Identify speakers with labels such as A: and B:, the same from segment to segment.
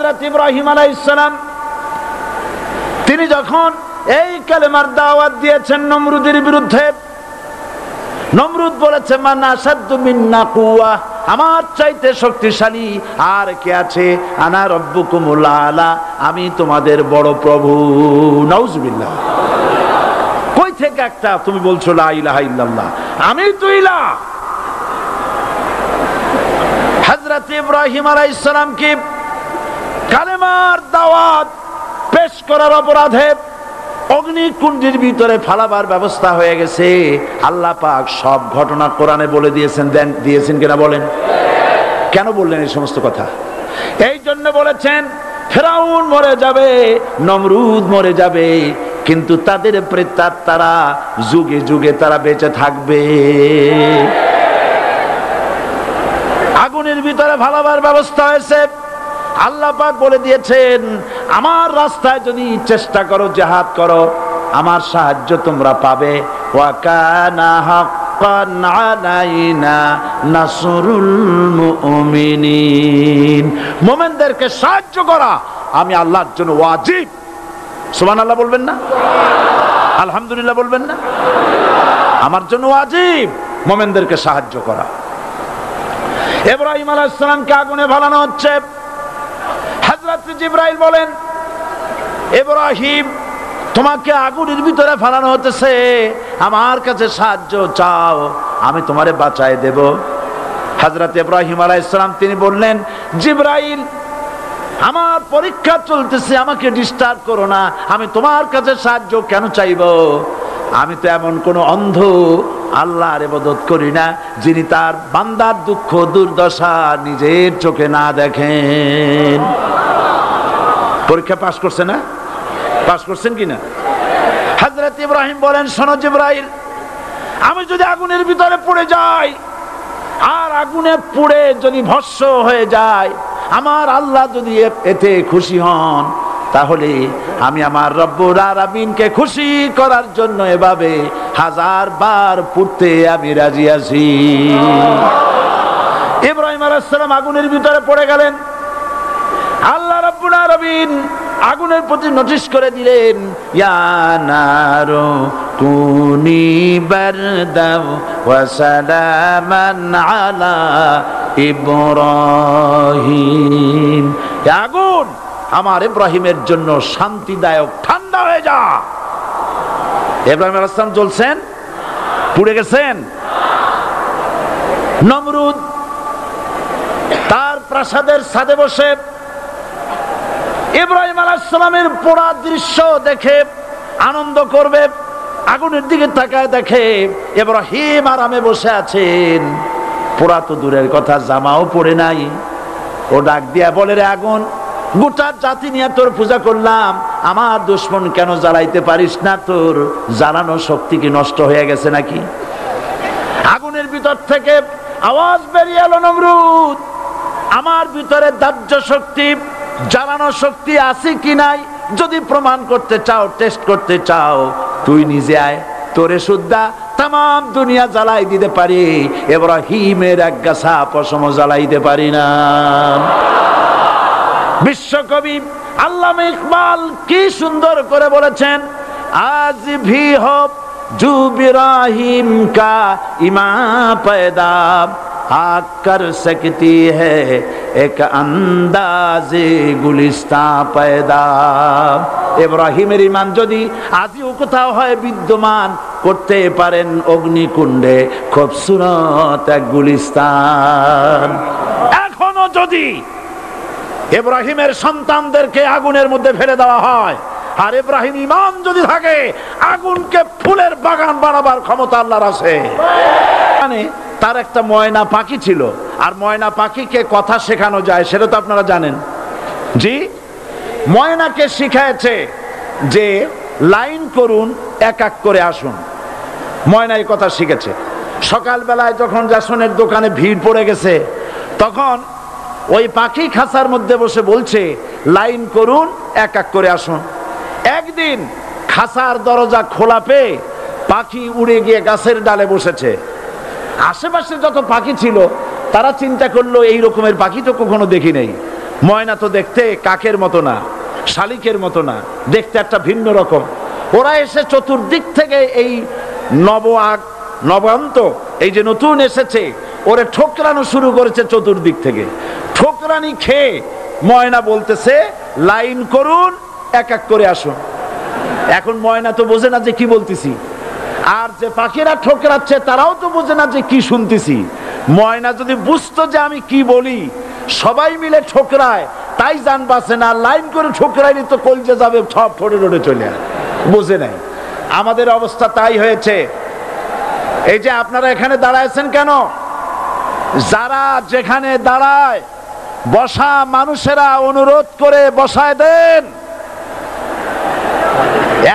A: হযরত ইব্রাহিম আলাইহিস সালাম তিনি যখন এই কালেমার দাওয়াত দিয়েছেন নমরুদের বিরুদ্ধে, নমরুদ বলেছে মান আসাদ্দু মিন্না কুওয়া, আমার চাইতে শক্তিশালী আর কে আছে? আনা রব্বুকুমুল আলা, আমি তোমাদের বড় প্রভু। নাউজুবিল্লাহ। কই থেকে একটা তুমি বলছো লা ইলাহা ইল্লাল্লাহ, আমি তো ইলাহ। হযরত ইব্রাহিম আলাইহিস সালাম কি কালেমার দাওয়াত পেশ করার অপরাধে অগ্নিকুণ্ডের ভিতরে ফালাবার ব্যবস্থা হয়ে গেছে। আল্লাহ পাক সব ঘটনা কোরআনে বলে দিয়েছেন কিনা বলেন? কেন বললেন এই সমস্ত কথা? এই জন্য বলেছেন ফেরাউন মরে যাবে, নমরুদ মরে যাবে, কিন্তু তাদের প্রেতাত্মারা যুগে যুগে তারা বেঁচে থাকবে। আগুনের ভিতরে ফালাবার ব্যবস্থা হয়েছে। আল্লাহ পাক বলে দিয়েছেন আমার রাস্তায় যদি চেষ্টা করো, জিহাদ করো, আমার সাহায্য তোমরা পাবে। ওয়া কানা হাক্কান আলাইনা নাসরুল মুমিনিন, মুমিনদেরকে সাহায্য করা আমি আল্লাহর জন্য ওয়াজিব। সুবহানাল্লাহ বলবেন না? আলহামদুলিল্লাহ বলবেন না? আমার জন্য ওয়াজিব মুমিনদেরকে সাহায্য করা। ইব্রাহিম আলাইহিস সালামকে আগুনে ফেলানো হচ্ছে। হযরত জিবরাইল বলেন ইব্রাহিম তোমাকে আগুনের ভিতরে ফেলানো হতেছে, আমার কাছে সাহায্য চাও, আমি তোমারে বাঁচায় দেব। হযরত ইব্রাহিম আলাইহিস সালাম তিনি বললেন জিবরাইল আমার পরীক্ষা চলতেছে, আমাকে ডিস্টার্ব করো না, আমি তোমার কাছে সাহায্য কেন চাইবো? আমি তো এমন কোন অন্ধ আল্লাহর ইবাদত করি না যিনি তার বান্দার দুঃখ দুর্দশা নিজের চোখে না দেখেন। পরীক্ষা পাস করছে না? পাস করছেন কিনা? হযরত ইব্রাহিম বলেন শোনো জিবরাইল, আমি যদি আগুনের ভিতরে পড়ে যাই আর আগুনে পুড়ে যদি ভস্ম হয়ে যায়, আমার আল্লাহ যদি এতে খুশি হন, তাহলে আমি আমার রব্বুল আলামিনকে খুশি করার জন্য এভাবে 1000 বার পড়তে আমি রাজি আছি। ইব্রাহিম আলাইহিস সালাম আগুনের ভিতরে পড়ে গেলেন। আল্লাহ রাব্বুল আলামিন আগুনের প্রতি নোটিশ করে দিলেন ইয়া নারু কুনি বারদাও ওয়া সালামান আলা ইব্রাহিম, আগুন আমার ইব্রাহিমের জন্য শান্তিদায়ক ঠান্ডা হয়ে যা। ইব্রাহিম আলাইহিস সালাম জ্বলছেন, পুড়ে গেছেন। নমরুদ তার প্রাসাদের ছাদে বসে ইব্রাহিম আলাইহিস সালামের পোড়া দৃশ্য দেখে আনন্দ করবে, আগুনের দিকে তাকায় দেখে ইব্রাহিম আরামে বসে আছেন। পোড়া তো দূরের কথা, জামাও পরে নাই। ও ডাক দিয়া বলে রে আগুন, গোটা জাতি নিয়ে তোর পূজা করলাম, আমার দুশমন কেন জ্বালাইতে পারিস না? তোর জ্বালানো শক্তি কি নষ্ট হয়ে গেছে নাকি? আগুনের ভিতর থেকে আওয়াজ বেরিয়ে এলো নমরুদ, আমার ভিতরে দাহ্য শক্তি জ্বালানো শক্তি আছে কি নাই যদি প্রমাণ করতে চাও, টেস্ট করতে চাও, তুই নিজে আয়, তোরে সুদ্ধা তাম দুনিয়া জ্বালাই দিতে পারি, ইব্রাহিমের এক গাছা পশম জ্বালাইতে পারি না। বিশ্বকবি আল্লামা ইকবাল কি সুন্দর করে বলেছেন, আজ ভি হো জু ইব্রাহিম কা ইমা पैदा आग कर सकती है एक अंदाज़े गुलिस्तां पैदा। ইব্রাহিমের ঈমান যদি আজও কোথাও হয় বিদ্যমান, করতে পারেন অগ্নিকুণ্ডে খুবসুরত এক গুলিস্তান। এখনো যদি ইব্রাহিমের সন্তানদেরকে আগুনের মধ্যে ফেলে দেওয়া হয়, আর ইব্রাহিম ঈমান যদি থাকে, আগুনকে ফুলের বাগান বানাবার ক্ষমতা আল্লাহর আছে। মানে তার একটা ময়না পাখি ছিল, আর ময়না পাখিকে কথা শেখানো যায় সেটা তো আপনারা জানেন। জি, ময়নাকে শিখায়েছে যে লাইন করুন, এক এক করে আসুন। ময়না এই কথা শিখেছে। সকালবেলায় যখন জাসনের দোকানে ভিড় পড়ে গেছে, তখন ওই পাখি খাঁচার মধ্যে বসে বলছে লাইন করুন, এক এক করে আসুন। একদিন খাঁচার দরজা খোলা পেয়ে পাখি উড়ে গিয়ে গাছের ডালে বসেছে। আশেপাশে যত পাখি ছিল তারা চিন্তা করলো এই রকমের পাখি তো কখনো দেখি নাই, ময়না তো দেখতে কাকের মতো না, শালিকের মতো না, দেখতে একটা ভিন্ন রকম। ওরা এসে চতুর্দিক থেকে এই নবান্ত এই যে নতুন এসেছে ওরে ঠোকরানো শুরু করেছে চতুর্দিক থেকে। ঠোকরানি খেয়ে ময়না বলতেছে লাইন করুন, এক এক করে আসুন। এখন ময়না তো বোঝে না যে কি বলতেছি, আর যে পাখিরা ঠোকরাচ্ছে তারাও তো বোঝে না যে কি শুনতেছি। ময়না যদি বুঝতো যে আমি কি বলি, সবাই মিলে ঠোকরায়, তাই জান বাঁচে না। লাইন করে ঠোকরাইনি তো কলজে যাবে, সব ঠোঁটে ঠোঁটে চলে আসে, বোঝে নাই। আমাদের অবস্থা তাই হয়েছে। এই যে আপনারা এখানে দাঁড়াইছেন কেন? যারা যেখানে দাঁড়ায় বসা মানুষেরা অনুরোধ করে বসায় দেন।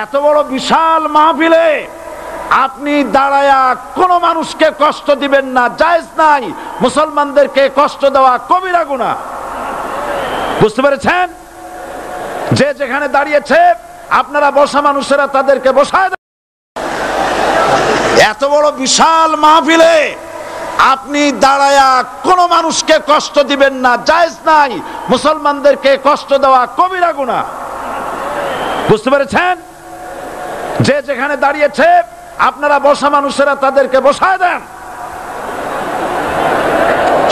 A: এত বড় বিশাল মাহফিলে আপনি দাঁড়ায়া কোন মানুষকে কষ্ট দিবেন না, জায়েজ নাই। মুসলমানদেরকে কষ্ট দেওয়া কবিরা গুনাহ। বুঝতে পেরেছেন? যে যেখানে দাঁড়িয়েছে আপনারা বসা মানুষেরা তাদেরকে বসায় দেন। এত বড় বিশাল মাহফিলে আপনি দাঁড়ায়া কোন মানুষকে কষ্ট দিবেন না, জায়েজ নাই। মুসলমানদেরকে কষ্ট দেওয়া কবিরা গুনাহ। বুঝতে পেরেছেন? যে যেখানে দাঁড়িয়েছে আপনারা বসা মানুষেরা তাদেরকে বসায় দেন।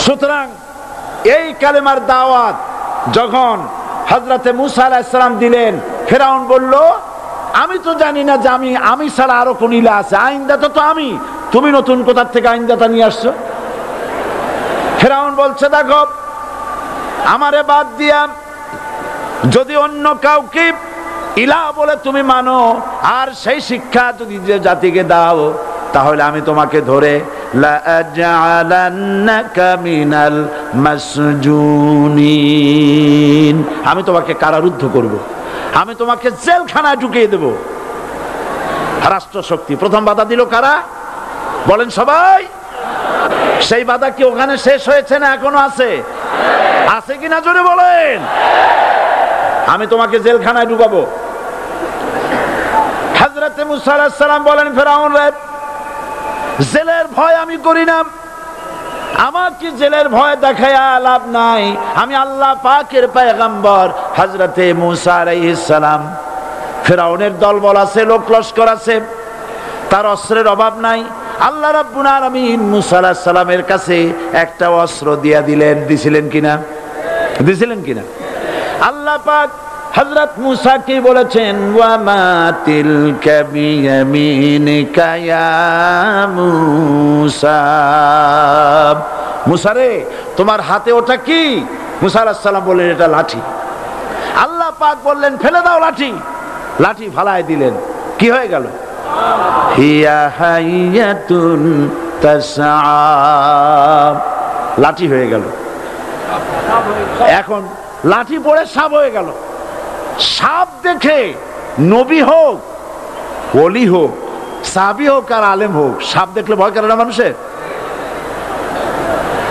A: সুতরাং এই কালেমার দাওয়াত যখন হযরতে মুসা আলাইহিস সালাম দিলেন, ফেরাউন বলল আমি তো জানি না যে আমি ছাড়া আরো কোন ইলা আছে, আইনদাতা তো আমি, তুমি নতুন কোথা থেকে আইনদাতা নিয়ে আসছো? ফেরাউন বলছে দেখো, আমারে বাদ দিয়া যদি অন্য কাউকে ইলা বলে তুমি মানো, আর সেই শিক্ষা যদি যে জাতিকে দাও, তাহলে আমি তোমাকে ধরে লাআজআলান্নাকা মিনাল মাসজুনিন, আমি তোমাকে কারারুদ্ধ করব, আমি তোমাকে জেলখানায় ঢুকিয়ে দেব। রাষ্ট্রশক্তি প্রথম বাধা দিল কারা? বলেন সবাই। সেই বাধা কি ওখানে শেষ হয়েছে না এখনো আছে? আছে কিনা জোরে বলেন। আমি তোমাকে জেলখানায় ঢুকাবো। হযরতে মুসা আলাইহিস সালাম বলেন ফেরাউন রে, জেলের ভয় আমি করি না, আমার কি জেলের ভয় দেখায়া লাভ নাই। আমি আল্লাহ পাকের পয়গম্বর হযরতে মুসা আলাইহিস সালাম। ফেরাউনের দলবল আছে, লোক লস্কর আছে, তার অস্ত্রের অভাব নাই। আল্লাহ রাব্বুল আলামিন মুসা আলাইহিস সালামের কাছে একটা অস্ত্র দিয়া দিলেন। দিছিলেন কিনা? দিছিলেন কিনা? আল্লাহ পাক হযরত মুসা কে বলেছেন ওয়া মা তিলকা বিয়ামিনিকা ইয়া মুসা, মুসা রে তোমার হাতে ওটা কি? মুসা আলাইহিস সালাম বললেন এটা লাঠি। আল্লাহ পাক বললেন ফেলে দাও লাঠি। লাঠি ফালায় দিলেন, কি হয়ে গেল? হিয়া হাইয়াতুন তাসআ, লাঠি হয়ে গেল। এখন লাঠি পড়ে সাপ হয়ে গেল। সাপ দেখে নবী হোক, ওলি হোক, সাহাবী হোক আর আলেম হোক, সাপ দেখলে ভয় করে না মানুষের?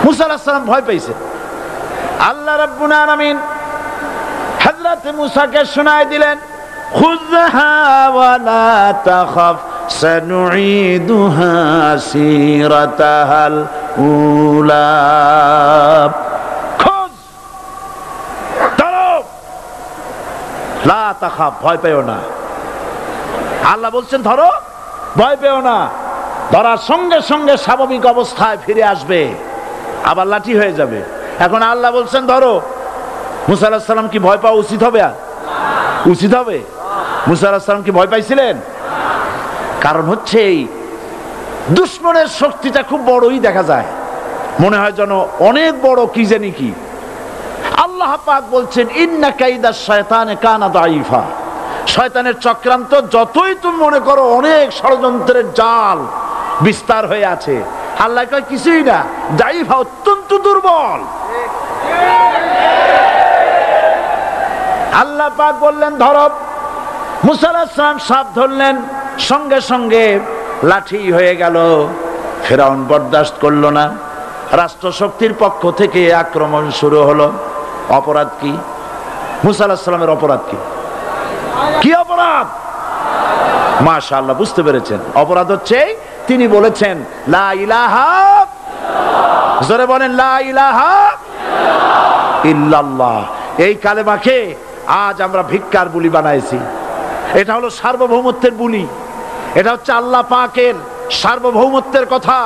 A: মুসা আলাইহিস সালাম ভয় পেয়েছে। আল্লাহ রাব্বুল আলামিন হযরত মুসাকে শোনায় দিলেন খুযহা ওয়া লা তাখাফ সানুঈদুহা সিরাতাহাল উলা, লা তাখাফ, ভয় পেও না। আল্লাহ বলছেন ধরো, ভয় পেও না। ধরার সঙ্গে সঙ্গে স্বাভাবিক অবস্থায় ফিরে আসবে, আবার লাঠি হয়ে যাবে। এখন আল্লাহ বলছেন ধরো। মুসা আলাইহিস সালাম কি ভয় পাওয়া উচিত হবে? উচিত হবে? মুসা আলাইহিস সালাম কি ভয় পাইছিলেন? কারণ হচ্ছে এই দুশমনের শক্তিটা খুব বড়ই দেখা যায়, মনে হয় যেন অনেক বড়, কি জানি কি। আল্লাহ পাক বলছেন ইন্না কাইদাশ শায়তানে কানা দাঈফা, শয়তানের চক্রান্ত যতই তুমি মনে করো অনেক ষড়যন্ত্রের জাল বিস্তার হয়ে আছে, আল্লাহ কয় কিছুই না, দাঈফা অত্যন্ত দুর্বল। আল্লাহ পাক বললেন ধরো। মুসা আলাইহিস সালাম সাপ ধরলেন, সঙ্গে সঙ্গে লাঠি হয়ে গেল। ফেরাউন বরদাস্ত করলো না, রাষ্ট্রশক্তির পক্ষ থেকে আক্রমণ শুরু হলো। অপরাধ কি? মুসা আলাইহিস সালামের অপরাধ কি? কি অপরাধ? মাশাআল্লাহ, বুঝতে পেরেছেন। অপরাধ হচ্ছে তিনি বলেছেন লা ইলাহা, জোরে বলেন লা ইলাহা ইল্লাল্লাহ। এই কালেমাকে আজ আমরা ভিক্ষার বুলি বানাইছি। এটা হলো সার্বভৌমত্বের বুলি, এটা হচ্ছে আল্লাহ পাকের সার্বভৌমত্বের কথা।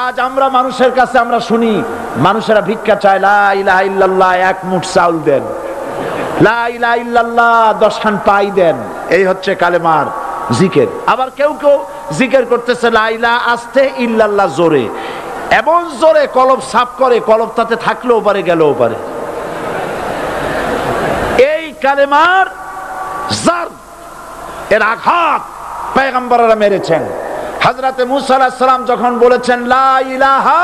A: আজ আমরা মানুষের কাছে আমরা শুনি, মানুষেরা ভিক্ষা চায়, লা ইলাহা ইল্লাল্লাহ, এক মুঠ চাউল দেন, লা ইলাহা ইল্লাল্লাহ 10 খান পাই দেন। এই হচ্ছে কালেমার জিকির। আবার কেউ কেউ জিকির করতেছে লা ইলাহা আস্তে, ইল্লাল্লাহ জোরে, এমন জোরে কলব সাফ করে, কলব তাতে থাকলেও পারে গেলেও পারে। এই কালেমার জার, এর আঘাত পয়গম্বররা মেরেছেন। হযরতে মুসা আলাইহিস সালাম যখন বলেছেন লা ইলাহা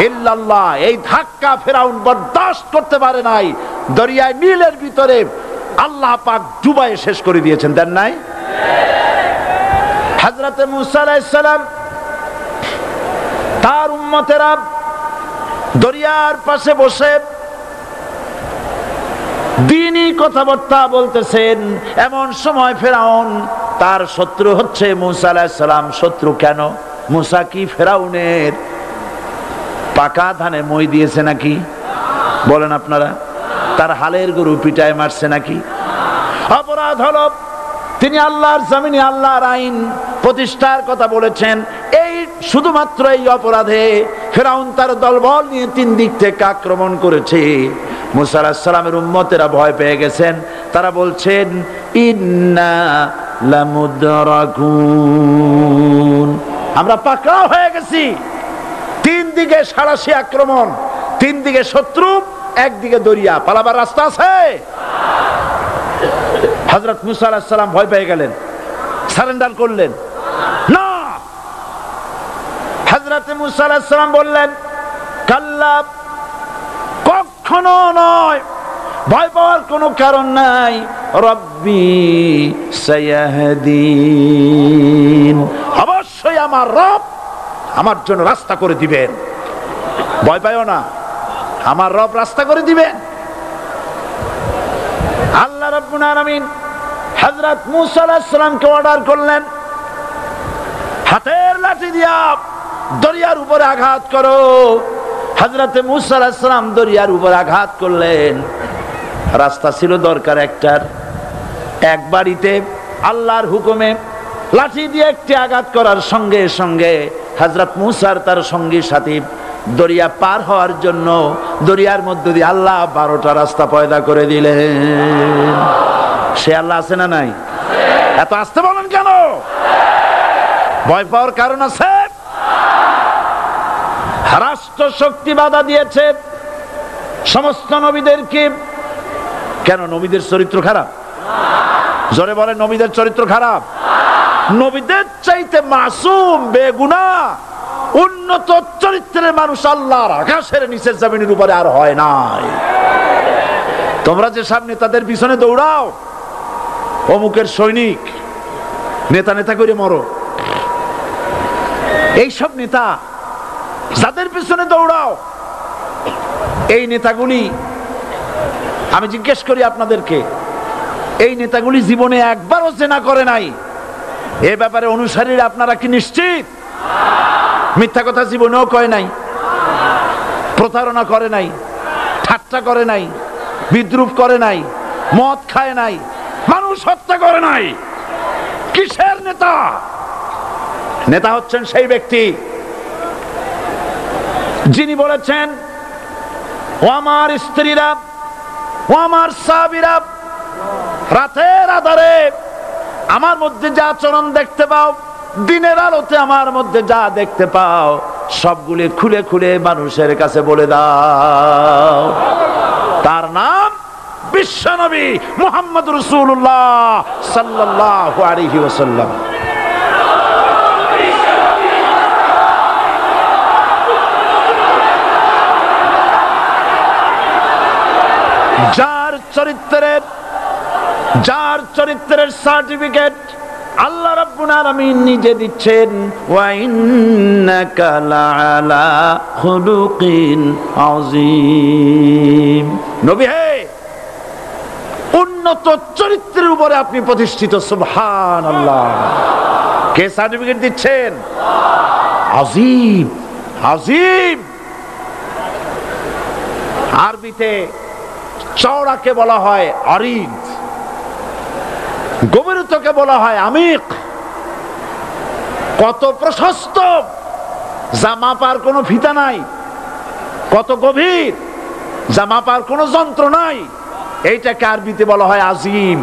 A: ইল্লাল্লাহ, এই ধাক্কা ফেরাউন বরদাশত করতে পারে নাই। দরিয়ায় নীলের ভিতরে আল্লাহ পাক ডুবাইয়ে শেষ করে দিয়েছেন, দেন নাই? হযরতে মুসা আলাইহিস সালাম তার উম্মতেরা দরিয়ার পাশে বসে দ্বীনি কথাবার্তা বলতেছেন। এমন সময় ফেরাউন, তার শত্রু হচ্ছে মুসা আলাইহিস সালাম। শত্রু কেন? মুসা কি ফেরাউনের পাকা ধানে মই দিয়েছে নাকি? বলেন আপনারা। তার হালের গরু পিটায় মারছে নাকি? অপরাধ হলো তিনি আল্লাহর জমিনে আল্লাহর আইন প্রতিষ্ঠার কথা বলেছেন। এই শুধুমাত্র এই অপরাধে ফেরাউন তার দলবল নিয়ে 3 দিক থেকে আক্রমণ করেছে। মুসা আলাইহিস সালামের উম্মতেরা ভয় পেয়ে গেছেন। তারা বলছেন ইন্না লামুদরাকুন, আমরা পাকড়াও হয়ে গেছি। 3 দিকে সাড়াশি আক্রমণ, 3 দিকে শত্রু, একদিকে দরিয়া, পালাবার রাস্তা আছে? হযরত মুসা আলাইহিস সালাম ভয় পেয়ে গেলেন, সারেন্ডার করলেন না। হযরত মুসা আলাইহিস সালাম বললেন কাল্লা, কখনো নয়, ভয় পাওয়ার কোনো কারণ নাই। রব্বি সায়াহদিন, অবশ্যই আমার রব আমার জন্য রাস্তা করে দিবেন। ভয় পাইও না, আমার রব রাস্তা করে দিবেন। আল্লাহ রাব্বুল আলামিন হযরত মুসা আলাইহিস সালামকে অর্ডার করলেন, হাতের লাঠি দিয়া দরিয়ার উপরে আঘাত করো। হযরতে মুসা আলাইহিস সালাম দরিয়ার উপর আঘাত করলেন। রাস্তা ছিল দরকার একটার, এক বাড়িতে আল্লাহর হুকুমে লাঠি দিয়ে একটি আঘাত করার সঙ্গে সঙ্গে হযরত মুসার তার সঙ্গী সাথী দরিয়া পার হওয়ার জন্য দরিয়ার মধ্য দিয়ে আল্লাহ 12টা রাস্তা পয়দা করে দিলেন। সে আল্লাহ আছে না নাই? এত আসতে বলেন কেন? ভয় পাওয়ার কারণ আছে? রাষ্ট্র শক্তি বাধা দিয়েছে সমস্ত নবীদেরকে। কেন? নবীদের চরিত্র খারাপ? জোরে বলেন, নবীদের চরিত্র খারাপ? নবীদের চাইতে মাসুম, বেগুনাহ, উন্নত চরিত্রের মানুষ আল্লাহর আকাশের নিচের জমিনের উপরে আর হয় নাই। তোমরা যে সব নেতাদের পিছনে দৌড়াও, অমুকের সৈনিক, নেতা নেতা করে মরো, এইসব নেতা যাদের পিছনে দৌড়াও, এই নেতাগুলি, আমি জিজ্ঞেস করি আপনাদেরকে, এই নেতাগুলি জীবনে একবারও জেনা করে নাই। এ ব্যাপারে অনুসারীরা আপনারা কি নিশ্চিত? মিথ্যা কথা জীবনেও কয় নাই, প্রতারণা করে নাই, ঠাট্টা করে নাই, বিদ্রুপ করে নাই, মদ খায় নাই, মানুষ হত্যা করে নাই। কিসের নেতা? নেতা হচ্ছেন সেই ব্যক্তি যিনি বলেছেন, ও আমার স্ত্রীরা, ও আমার সাহাবীরা, রাতের আধারে আমার মধ্যে যা আচরণ দেখতে পাও, দিনের আলোতে আমার মধ্যে যা দেখতে পাও, সবগুলি খুলে খুলে মানুষের কাছে বলে দাও। তার নাম বিশ্বনবী মুহাম্মদ রাসূলুল্লাহ সাল্লাল্লাহু আলাইহি ওয়াসাল্লাম। যার চরিত্রের সার্টিফিকেট আল্লাহ রাব্বুল আলামিন নিজে দিচ্ছেন, ওয়া ইন্নাকা লাআলা খুলুকিন আযীম। নবী হে, উন্নত চরিত্রের উপরে আপনি প্রতিষ্ঠিত। সুবহানাল্লাহ। কে সার্টিফিকেট দিচ্ছেন? আযীম, আযীম। আরবিতে চওড়াকে বলা হয় আরিদ, গভীরতাকে বলা হয় আমিক। কত প্রশস্ত, যা মাপার কোনো ফিতা নাই, কত গভীর, যা মাপার কোনো যন্ত্র নাই, এইটাকে আরবিতে বলা হয় আজিম।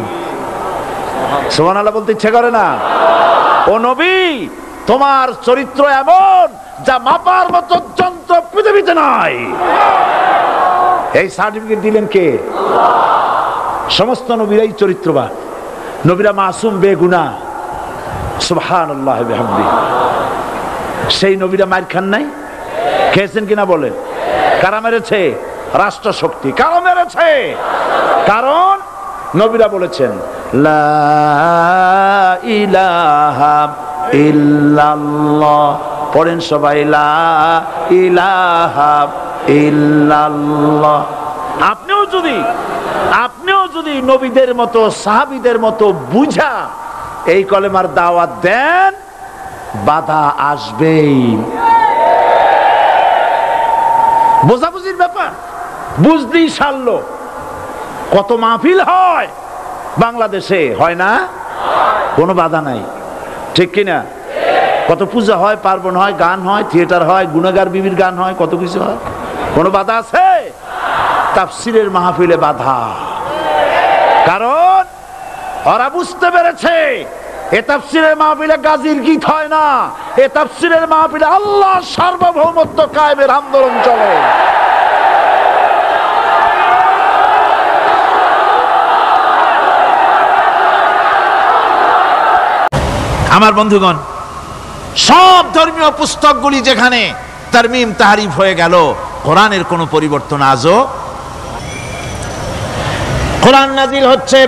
A: সুবহানাল্লাহ বলতে ইচ্ছে করে না? ও নবী, তোমার চরিত্র এমন যা মাপার মতো যন্ত্র পৃথিবীতে নাই। এই সার্টিফিকেট দিলেন কে? সমস্ত নবীরাই চরিত্রবান, নবীরা মাসুম বেগুনাহ। সুবহানাল্লাহ বিহামদিহি। সেই নবীরা মার খান নাই? খেয়েছেন কিনা বলেন? কারা মেরেছে? রাষ্ট্র শক্তি। কারা মেরেছে? কারণ নবীরা বলেছেন লা ইলাহা ইল্লাল্লাহ। পড়েন সবাই, লা ইলাহা ইল্লাল্লাহ। আপনিও যদি নবীদের মতো সাহাবীদের মতো বুঝা এই কলেমার দাওয়াত দেন, বাধা আসবেই। বোঝাবুঝির ব্যাপার, বুঝতেই সারলো। কত মাহফিল হয় বাংলাদেশে, হয় না? কোনো বাধা নাই, ঠিক কিনা? কত পূজা হয়, পার্বণ হয়, গান হয়, থিয়েটার হয়, গুনাহগার বিবির গান হয়, কত কিছু হয়। কোনো বাধা আছে? তাফসীরের মাহফিলে বাধা। কারণ ওরা বুঝতে পেরেছে এ তাফসীরের মাহফিলে গাজীর গীত হয় না, এ তাফসীরের মাহফিলে আল্লাহর সার্বভৌমত্ব কায়েমের আন্দোলন চলে। আমার বন্ধুগণ, সব ধর্মীয় পুস্তকগুলি যেখানে তারমিম তাহরিফ হয়ে গেল, কোরআনের কোনো পরিবর্তন আজও। কোরআন নাজিল হচ্ছে,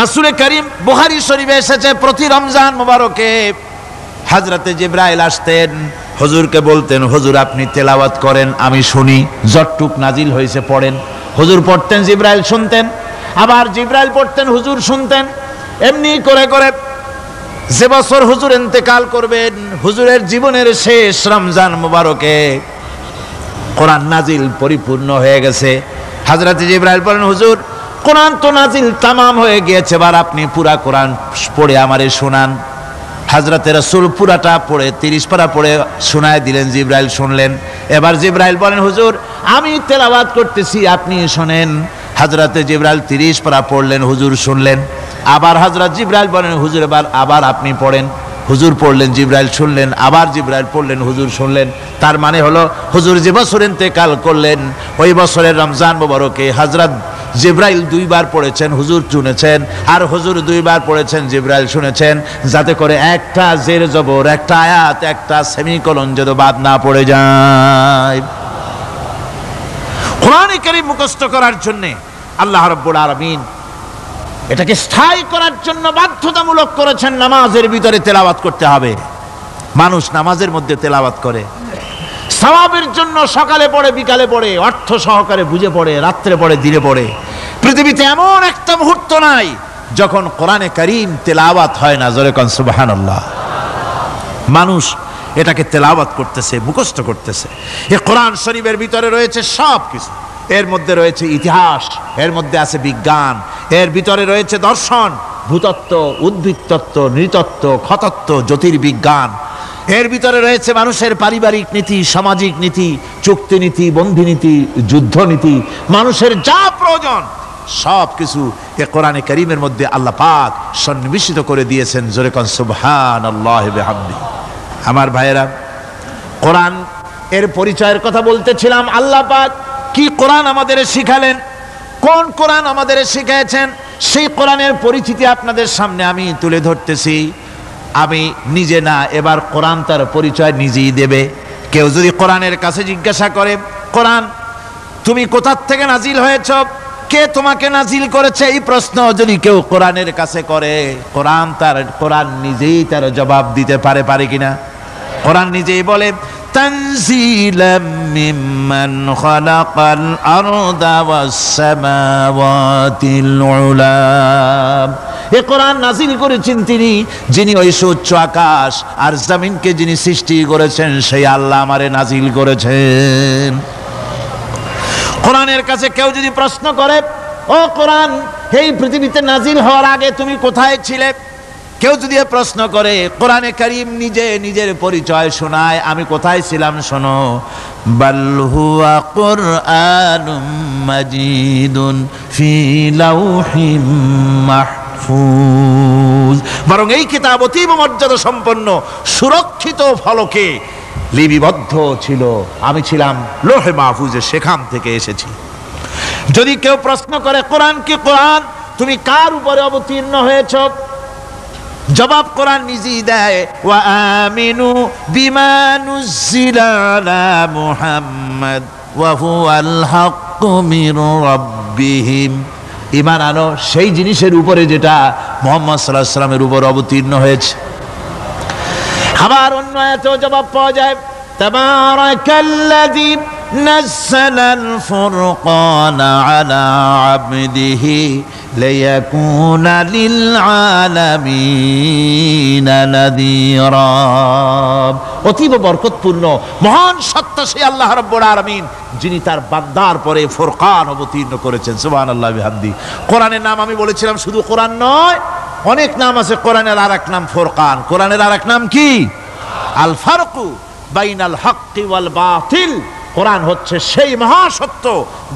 A: রাসূল করিম বুখারী শরীফে এসেছে, প্রতি রমজান মোবারকে হযরতে জিবরাইল আসতেন, হুজুরকে বলতেন হুজুর আপনি তেলাওয়াত করেন, আমি শুনি। যতটুক নাজিল হয়েছে পড়েন। হুজুর পড়তেন, জিবরাইল শুনতেন, আবার জিবরাইল পড়তেন, হুজুর শুনতেন। এমনি করে করে যে বছর হুজুর ইন্তেকাল করবেন, হুজুরের জীবনের শেষ রমজান মোবারকে কোরআন নাজিল পরিপূর্ণ হয়ে গেছে। হযরতে জিবরাইল বলেন হুজুর কোরআন তো নাজিল তামাম হয়ে গিয়েছে, এবার আপনি পুরা কোরআন পড়ে আমারে শোনান। হযরতে রাসূল পুরাটা পড়ে 30 পারা পড়ে শোনায় দিলেন, জিবরাইল শুনলেন। এবার জিবরাইল বলেন হুজুর আমি তেলাওয়াত করতেছি, আপনি শোনেন। হযরতে জিবরাইল 30 পারা পড়লেন, হুজুর শুনলেন। আবার হযরত জিবরাইল বলেন হুজুর এবার আবার আপনি পড়েন। হুজুর পড়লেন, জিবরাইল শুনলেন, আবার জিবরাইল পড়লেন, হুজুর শুনলেন। তার মানে হলো হুজুর যে বছর ইন্তেকাল করলেন ওই বছরের রমজান মোবারকে হযরত জিবরাইল 2 বার পড়েছেন, হুজুর শুনেছেন, আর হুজুর 2 বার পড়েছেন, জিবরাইল শুনেছেন, যাতে করে একটা জের জবর, একটা আয়াত, একটা সেমিকোলন যেন বাদ না পড়ে যায়। কোরআনে কারীম মুখস্থ করার জন্য আল্লাহ রাব্বুল আলামিন এটাকে স্থায়ী করার জন্য বাধ্যতামূলক করেছেন, নামাজের ভিতরে তেলাওয়াত করতে হবে। মানুষ নামাজের মধ্যে তেলাওয়াত করে, সওয়াবের জন্য সকালে পড়ে, বিকালে পড়ে, অর্থ সহকারে বুঝে পড়ে, রাত্রে পড়ে, দিনে পড়ে। পৃথিবীতে এমন একটা মুহূর্ত নাই যখন কোরআনে কারীম তেলাওয়াত হয় না। জোরে কোন সুবহানাল্লাহ। মানুষ এটাকে তেলাওয়াত করতেছে, মুখস্থ করতেছে। এই কোরআন শরীফের ভিতরে রয়েছে সব কিছু। এর মধ্যে রয়েছে ইতিহাস, এর মধ্যে আছে বিজ্ঞান, এর ভিতরে রয়েছে দর্শন, ভূতত্ত্ব, উদ্ভিদতত্ত্ব, নৃতত্ত্ব, খতত্ত্ব, জ্যোতির্বিজ্ঞান। এর ভিতরে রয়েছে মানুষের পারিবারিক নীতি, সামাজিক নীতি, চুক্তি নীতি, বন্ধি নীতি, যুদ্ধ নীতি, মানুষের যা প্রয়োজন সব কিছু এ কোরআনে কারীমের মধ্যে আল্লাহ পাক সন্নিবেশিত করে দিয়েছেন। জোরে কোন সুবহানাল্লাহি বিহামদিহি। আমার ভাইয়েরা, কোরআন এর পরিচয়ের কথা বলতেছিলাম। আল্লাহ পাক কি কোরআন আমাদের শিখালেন, কোন কোরআন আমাদের শিখিয়েছেন, সেই কোরআনের পরিচিতি আপনাদের সামনে আমি তুলে ধরতেছি। আমি নিজে না, এবার কোরআন তার পরিচয় নিজেই দেবে। কেউ যদি কোরআনের কাছে জিজ্ঞাসা করে কোরআন তুমি কোথা থেকে নাজিল হয়েছ, কে তোমাকে নাজিল করেছে, এই প্রশ্ন যদি কেউ কোরআনের কাছে করে, কোরআন নিজেই তার জবাব দিতে পারে কিনা? কোরআন নিজেই বলে তানজিলাম মিম্মান খালাকাল আরদা ওয়াস সামাওয়াতিল উলা। এ কোরআন নাজিল করেছেন তিনি, যিনি ওই সুউচ্চ আকাশ আর জমিনকে যিনি সৃষ্টি করেছেন, সেই আল্লাহ আমারে নাজিল করেছেন। কোরআনের কাছে কেউ যদি প্রশ্ন করে, ও কোরআন, এই পৃথিবীতে নাজিল হওয়ার আগে তুমি কোথায় ছিলে? কেউ যদি প্রশ্ন করে, কোরআনে কারীম নিজে নিজের পরিচয় শোনায়, আমি কোথায় ছিলাম শোনো। বাল হুয়া কুরআনুম মাজিদুন ফি লাউহিম মাহফুজ, বরং এই কিতাব অতীব মর্যাদা সম্পন্ন সুরক্ষিত ফলকে লিপিবদ্ধ ছিল, আমি ছিলাম লৌহে মাহফুজে, সেখান থেকে এসেছি। যদি কেউ প্রশ্ন করে, কোরআন কি কোরআন, তুমি কার উপরে অবতীর্ণ হয়েছ? জবাব কোরআন নিজেই দেয়, ওয়া আমিনু বিমা নুজিলা আলা মুহাম্মাদ ওয়া হুয়াল হাক্কু মির রাব্বিহিম, ঈমান আনো সেই জিনিসের উপরে যেটা মুহাম্মদ সাল্লাল্লাহু আলাইহি ওয়াসাল্লামের উপর অবতীর্ণ হয়েছে। আবার অন্য আয়াতেও জবাব পাওয়া যায়, তাবারাকাল্লাযী নাযালাল ফুরকানা আলা আবদিহি লিয়াকুনা লিল আলামিনা নাযীরা। অতীব বরকতপূর্ণ মহান সত্তা সেই আল্লাহ রাব্বুল আলামিন, যিনি তার বান্দার পরে ফুরকান অবতীর্ণ করেছেন। সুবহানাল্লাহ বিহামদি। কোরআনের নাম আমি বলেছিলাম শুধু কোরআন নয়, অনেক নাম আছে। কোরআনের আরেক নাম ফুরকান। কোরআনের আরেক নাম কি? আল ফারকু বাইনাল হাক্কি ওয়াল বাতিল। কোরআন হচ্ছে সেই মহাসত্য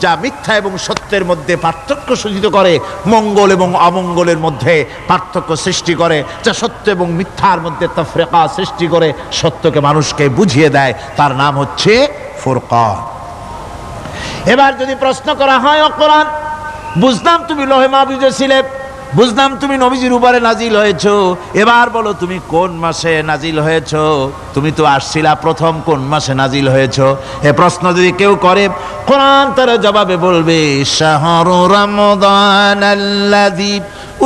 A: যা মিথ্যা এবং সত্যের মধ্যে পার্থক্য সূচিত করে, মঙ্গল এবং অমঙ্গলের মধ্যে পার্থক্য সৃষ্টি করে, যা সত্য এবং মিথ্যার মধ্যে তাফরিকা সৃষ্টি করে, সত্যকে মানুষকে বুঝিয়ে দেয়। তার নাম হচ্ছে ফুরকান। এবার যদি প্রশ্ন করা হয়, ও কোরআন, বুঝলাম তুমি লৌহে মাহফুজে ছিলে, বুঝলাম তুমি নবীজির উপরে নাজিল হয়েছো, এবার বলো তুমি কোন মাসে নাজিল হয়েছো? তুমি তো আসছিলা প্রথম, কোন মাসে নাজিল হয়েছো? এ প্রশ্ন যদি কেউ করে, কোরআন তার জবাবে বলবে, শাহরু রমাদানাল্লাযী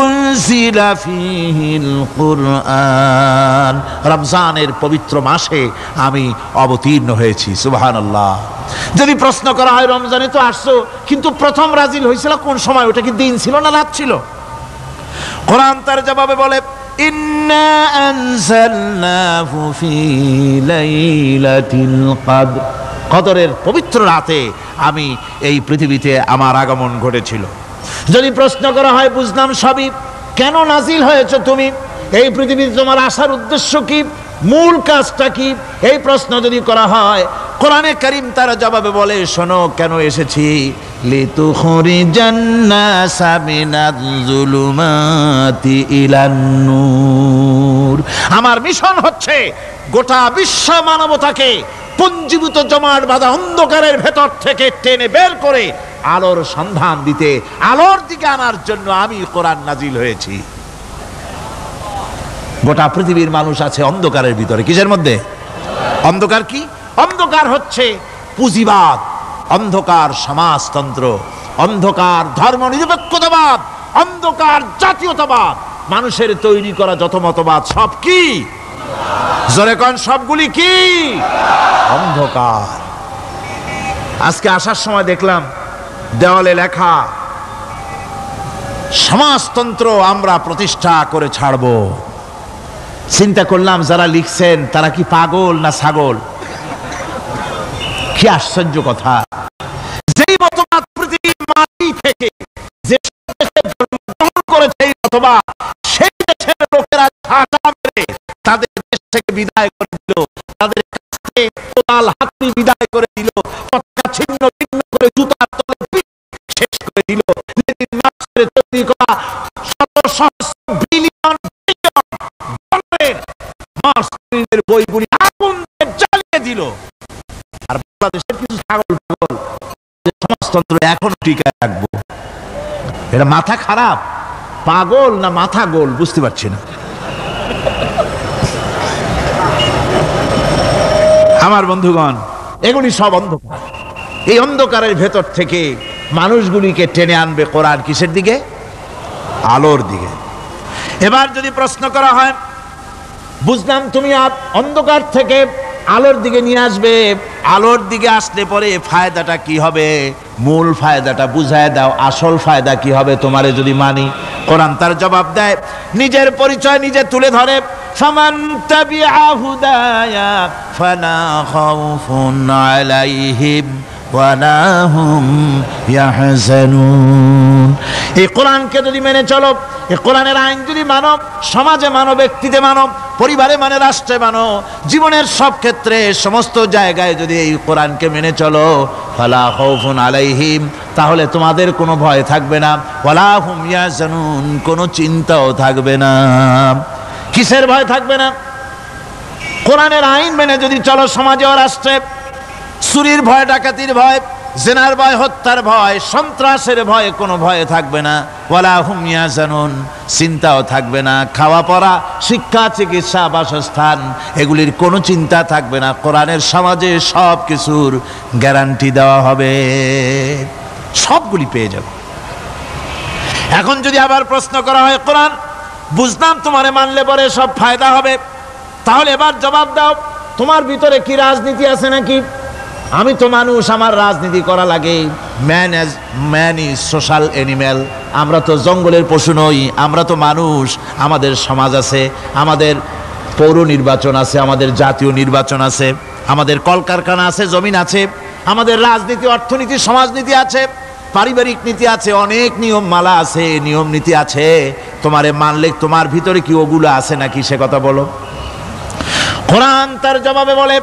A: উনজিলা ফীহিল কুরআন, রমজানের পবিত্র মাসে আমি অবতীর্ণ হয়েছি। সুবহানাল্লাহ। যদি প্রশ্ন করা হয়, রমজানে তো আসছো, কিন্তু প্রথম নাজিল হয়েছিল কোন সময়? ওটা কি দিন ছিল না রাত ছিল? কোরআন তার জবাবে বলে, ইন্না আনজালনাহু ফি লাইলাতিল কদর, কদরের পবিত্র রাতে আমি এই পৃথিবীতে আমার আগমন ঘটেছিল। যদি প্রশ্ন করা হয়, বুঝলাম সবই, কেন নাজিল হয়েছে তুমি? এই পৃথিবীতে তোমার আসার উদ্দেশ্য কি? মূল কাজটা কি? এই প্রশ্ন যদি করা হয়, কোরআনে কারীম তার জবাবে বলে, শোনো কেন এসেছি। লিতুখরিজান নাসা মিনাজ যুলুমাতি ইলান নূর, আমার মিশন হচ্ছে গোটা বিশ্ব মানবতাকে পুঞ্জীভূত জমাট বাঁধা অন্ধকারের ভেতর থেকে টেনে বের করে আলোর সন্ধান দিতে, আলোর দিকে আনার জন্য আমি কোরআন নাজিল হয়েছি। গোটা পৃথিবীর মানুষ আছে অন্ধকারের ভিতরে। কিসের মধ্যে? অন্ধকার কি? অন্ধকার হচ্ছে পুঁজিবাদ, অন্ধকার সমাজতন্ত্র, অন্ধকার ধর্ম নিরপেক্ষতাবাদ, অন্ধকার জাতীয়তাবাদ। মানুষের তৈরি করা যত মতবাদ সব কি? জোরে কোন, সবগুলি কি? অন্ধকার। আজকে আসার সময় দেখলাম দেওয়ালে লেখা, সমাজতন্ত্র আমরা প্রতিষ্ঠা করে ছাড়ব। চিন্তা করলাম, যারা লিখছেন তারা কি পাগল না ছাগল? কি আশ্চর্য কথা! যেই মতবাদ পৃথিবীর মাটি থেকে যে দেশে জন্মগ্রহণ করেছে, এই মতবাদ সেই দেশের লোকেরা ঝাঁটা মেরে তাদের দেশ থেকে বিদায় করে দিল, তাদের কাছ থেকে কোদাল হাতি বিদায় করে দিল, পতাকা ছিন্ন ভিন্ন করে জুতার তলে শেষ করে দিল। লেনিন মার্ক্সের তৈরি করা শত সহস্র বিলিয়ন ডলারের মার্ক্সের বইগুলি আগুন দিয়ে জ্বালিয়ে দিল। আর বাংলাদেশের কিছু ছাগল পাগল যে সমাজতন্ত্র এখন টিকায় রাখবো, এটা মাথা খারাপ, পাগল না মাথা গোল বুঝতে পারছি না। আমার বন্ধুগণ, এগুলি সব অন্ধকার। এই অন্ধকারের ভেতর থেকে মানুষগুলিকে টেনে আনবে কোরআন কিসের দিকে? আলোর দিকে। এবার যদি প্রশ্ন করা হয়, বুঝলাম তুমি অন্ধকার থেকে আলোর দিকে নিয়ে আসবে, আলোর দিকে আসলে পরে ফায়দাটা কি হবে? মূল ফায়দাটা বুঝায় দাও, আসল ফায়দা কি হবে তোমারে যদি মানি? কোরআন তার জবাব দেয়, নিজের পরিচয় নিজে তুলে ধরে, ফামান তাবিআ হুদায়া ফালা খাউফুন আলাইহিম
B: ولا هم يحزنون। এই কোরআনকে যদি মেনে চলো, এই কোরআনের আইন যদি মানো, সমাজে মানো, ব্যক্তিতে মানো, পরিবারে মানে, রাষ্ট্রে মানো, জীবনের সব ক্ষেত্রে সমস্ত জায়গায় যদি এই কোরআনকে মেনে চলো, ফালা খাউফুন আলাইহিম, তাহলে তোমাদের কোনো ভয় থাকবে না, ওয়ালা হুম ইয়াহজানুন, কোনো চিন্তাও থাকবে না। কিসের ভয় থাকবে না? কোরআনের আইন মেনে যদি চলো সমাজে ও রাষ্ট্রে, চুরির ভয়, ডাকাতির ভয়, জিনার ভয়, হত্যার ভয়, সন্ত্রাসের ভয়, কোনো ভয় থাকবে না। ওয়ালা হুম ইয়াহজানুন, চিন্তাও থাকবে না। খাওয়া পড়া, শিক্ষা, চিকিৎসা, বাসস্থান, এগুলির কোনো চিন্তা থাকবে না। কোরআনের সমাজে সব কিছুর গ্যারান্টি দেওয়া হবে, সবগুলি পেয়ে যাবে। এখন যদি আবার প্রশ্ন করা হয়, কোরআন বুঝলাম তোমারে মানলে পরে সব ফায়দা হবে, তাহলে এবার জবাব দাও, তোমার ভিতরে কি রাজনীতি আছে নাকি? আমি তো মানুষ, আমার রাজনীতি করা লাগে। ম্যান ইজ সোশ্যাল অ্যানিম্যাল, আমরা তো জঙ্গলের পশু নই, আমরা তো মানুষ। আমাদের সমাজ আছে, আমাদের পৌর নির্বাচন আছে, আমাদের জাতীয় নির্বাচন আছে, আমাদের কলকারখানা আছে, জমিন আছে, আমাদের রাজনীতি, অর্থনীতি, সমাজনীতি আছে, পারিবারিক নীতি আছে, অনেক নিয়ম মালা আছে, নিয়ম নীতি আছে। তোমারে মানলে তোমার ভিতরে কি ওগুলো আছে নাকি, সে কথা বলো। কোরআন তার জবাবে বলে,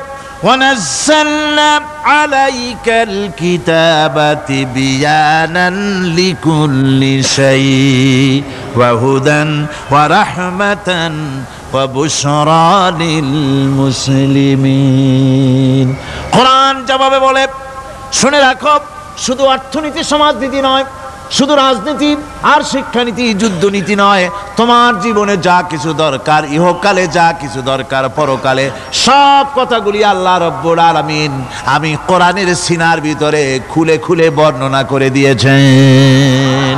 B: وَنَزَّلْنَا عَلَيْكَ الْكِتَابَ تِبْيَانًا لِكُلِّ شَيْءٍ وَهُدًى وَرَحْمَةً وَبُشْرَى لِلْمُسْلِمِينَ। কোরআন জবাবে বলে, শুনে রাখো, শুধু অর্থনীতি, সমাজনীতি নয়, শুধু রাজনীতি আর শিক্ষানীতি, যুদ্ধনীতি নয়, তোমার জীবনে যা কিছু দরকার, ইহকালে যা কিছু দরকার, পরকালে, সব কথাগুলি আল্লাহ রব্বুল আলামিন আমি কোরআনের সিনার ভিতরে খুলে খুলে বর্ণনা করে দিয়েছেন।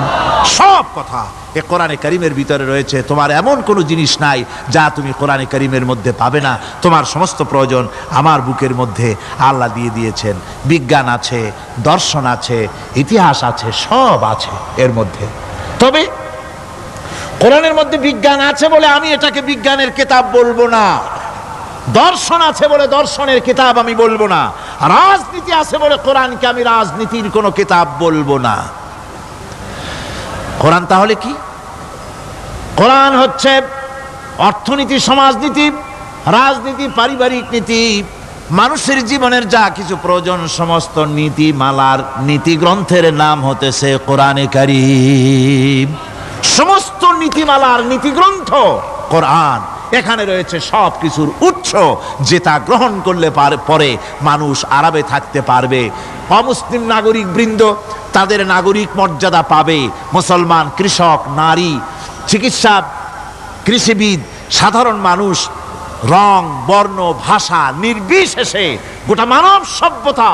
B: সব কথা এ কোরআনে কারীমের ভিতরে রয়েছে। তোমার এমন কোনো জিনিস নাই যা তুমি কোরআনে কারীমের মধ্যে পাবে না। তোমার সমস্ত প্রয়োজন আমার বুকের মধ্যে আল্লাহ দিয়ে দিয়েছেন। বিজ্ঞান আছে, দর্শন আছে, ইতিহাস আছে, সব আছে এর মধ্যে। তবে কোরআনের মধ্যে বিজ্ঞান আছে বলে আমি এটাকে বিজ্ঞানের কিতাব বলবো না, দর্শন আছে বলে দর্শনের কিতাব আমি বলবো না, রাজনীতি আছে বলে কোরআনকে আমি রাজনীতির কোনো কিতাব বলবো না। কোরআন তাহলে কি? কোরআন হচ্ছে অর্থনীতি, সমাজনীতি, রাজনীতি, পারিবারিক নীতি, মানুষের জীবনের যা কিছু প্রয়োজন, সমস্ত নীতিমালার নীতি গ্রন্থের নাম হতেছে কোরআনে কারীম। সমস্ত নীতিমালার নীতি গ্রন্থ কোরআন। এখানে রয়েছে সব কিছুর উৎস, যেটা গ্রহণ করলে পরে মানুষ আরামে থাকতে পারবে। অমুসলিম নাগরিক বৃন্দ তাদের নাগরিক মর্যাদা পাবে। মুসলমান, কৃষক, নারী, চিকিৎসা, কৃষিবিদ, সাধারণ মানুষ, রং, বর্ণ, ভাষা নির্বিশেষে গোটা মানব সভ্যতা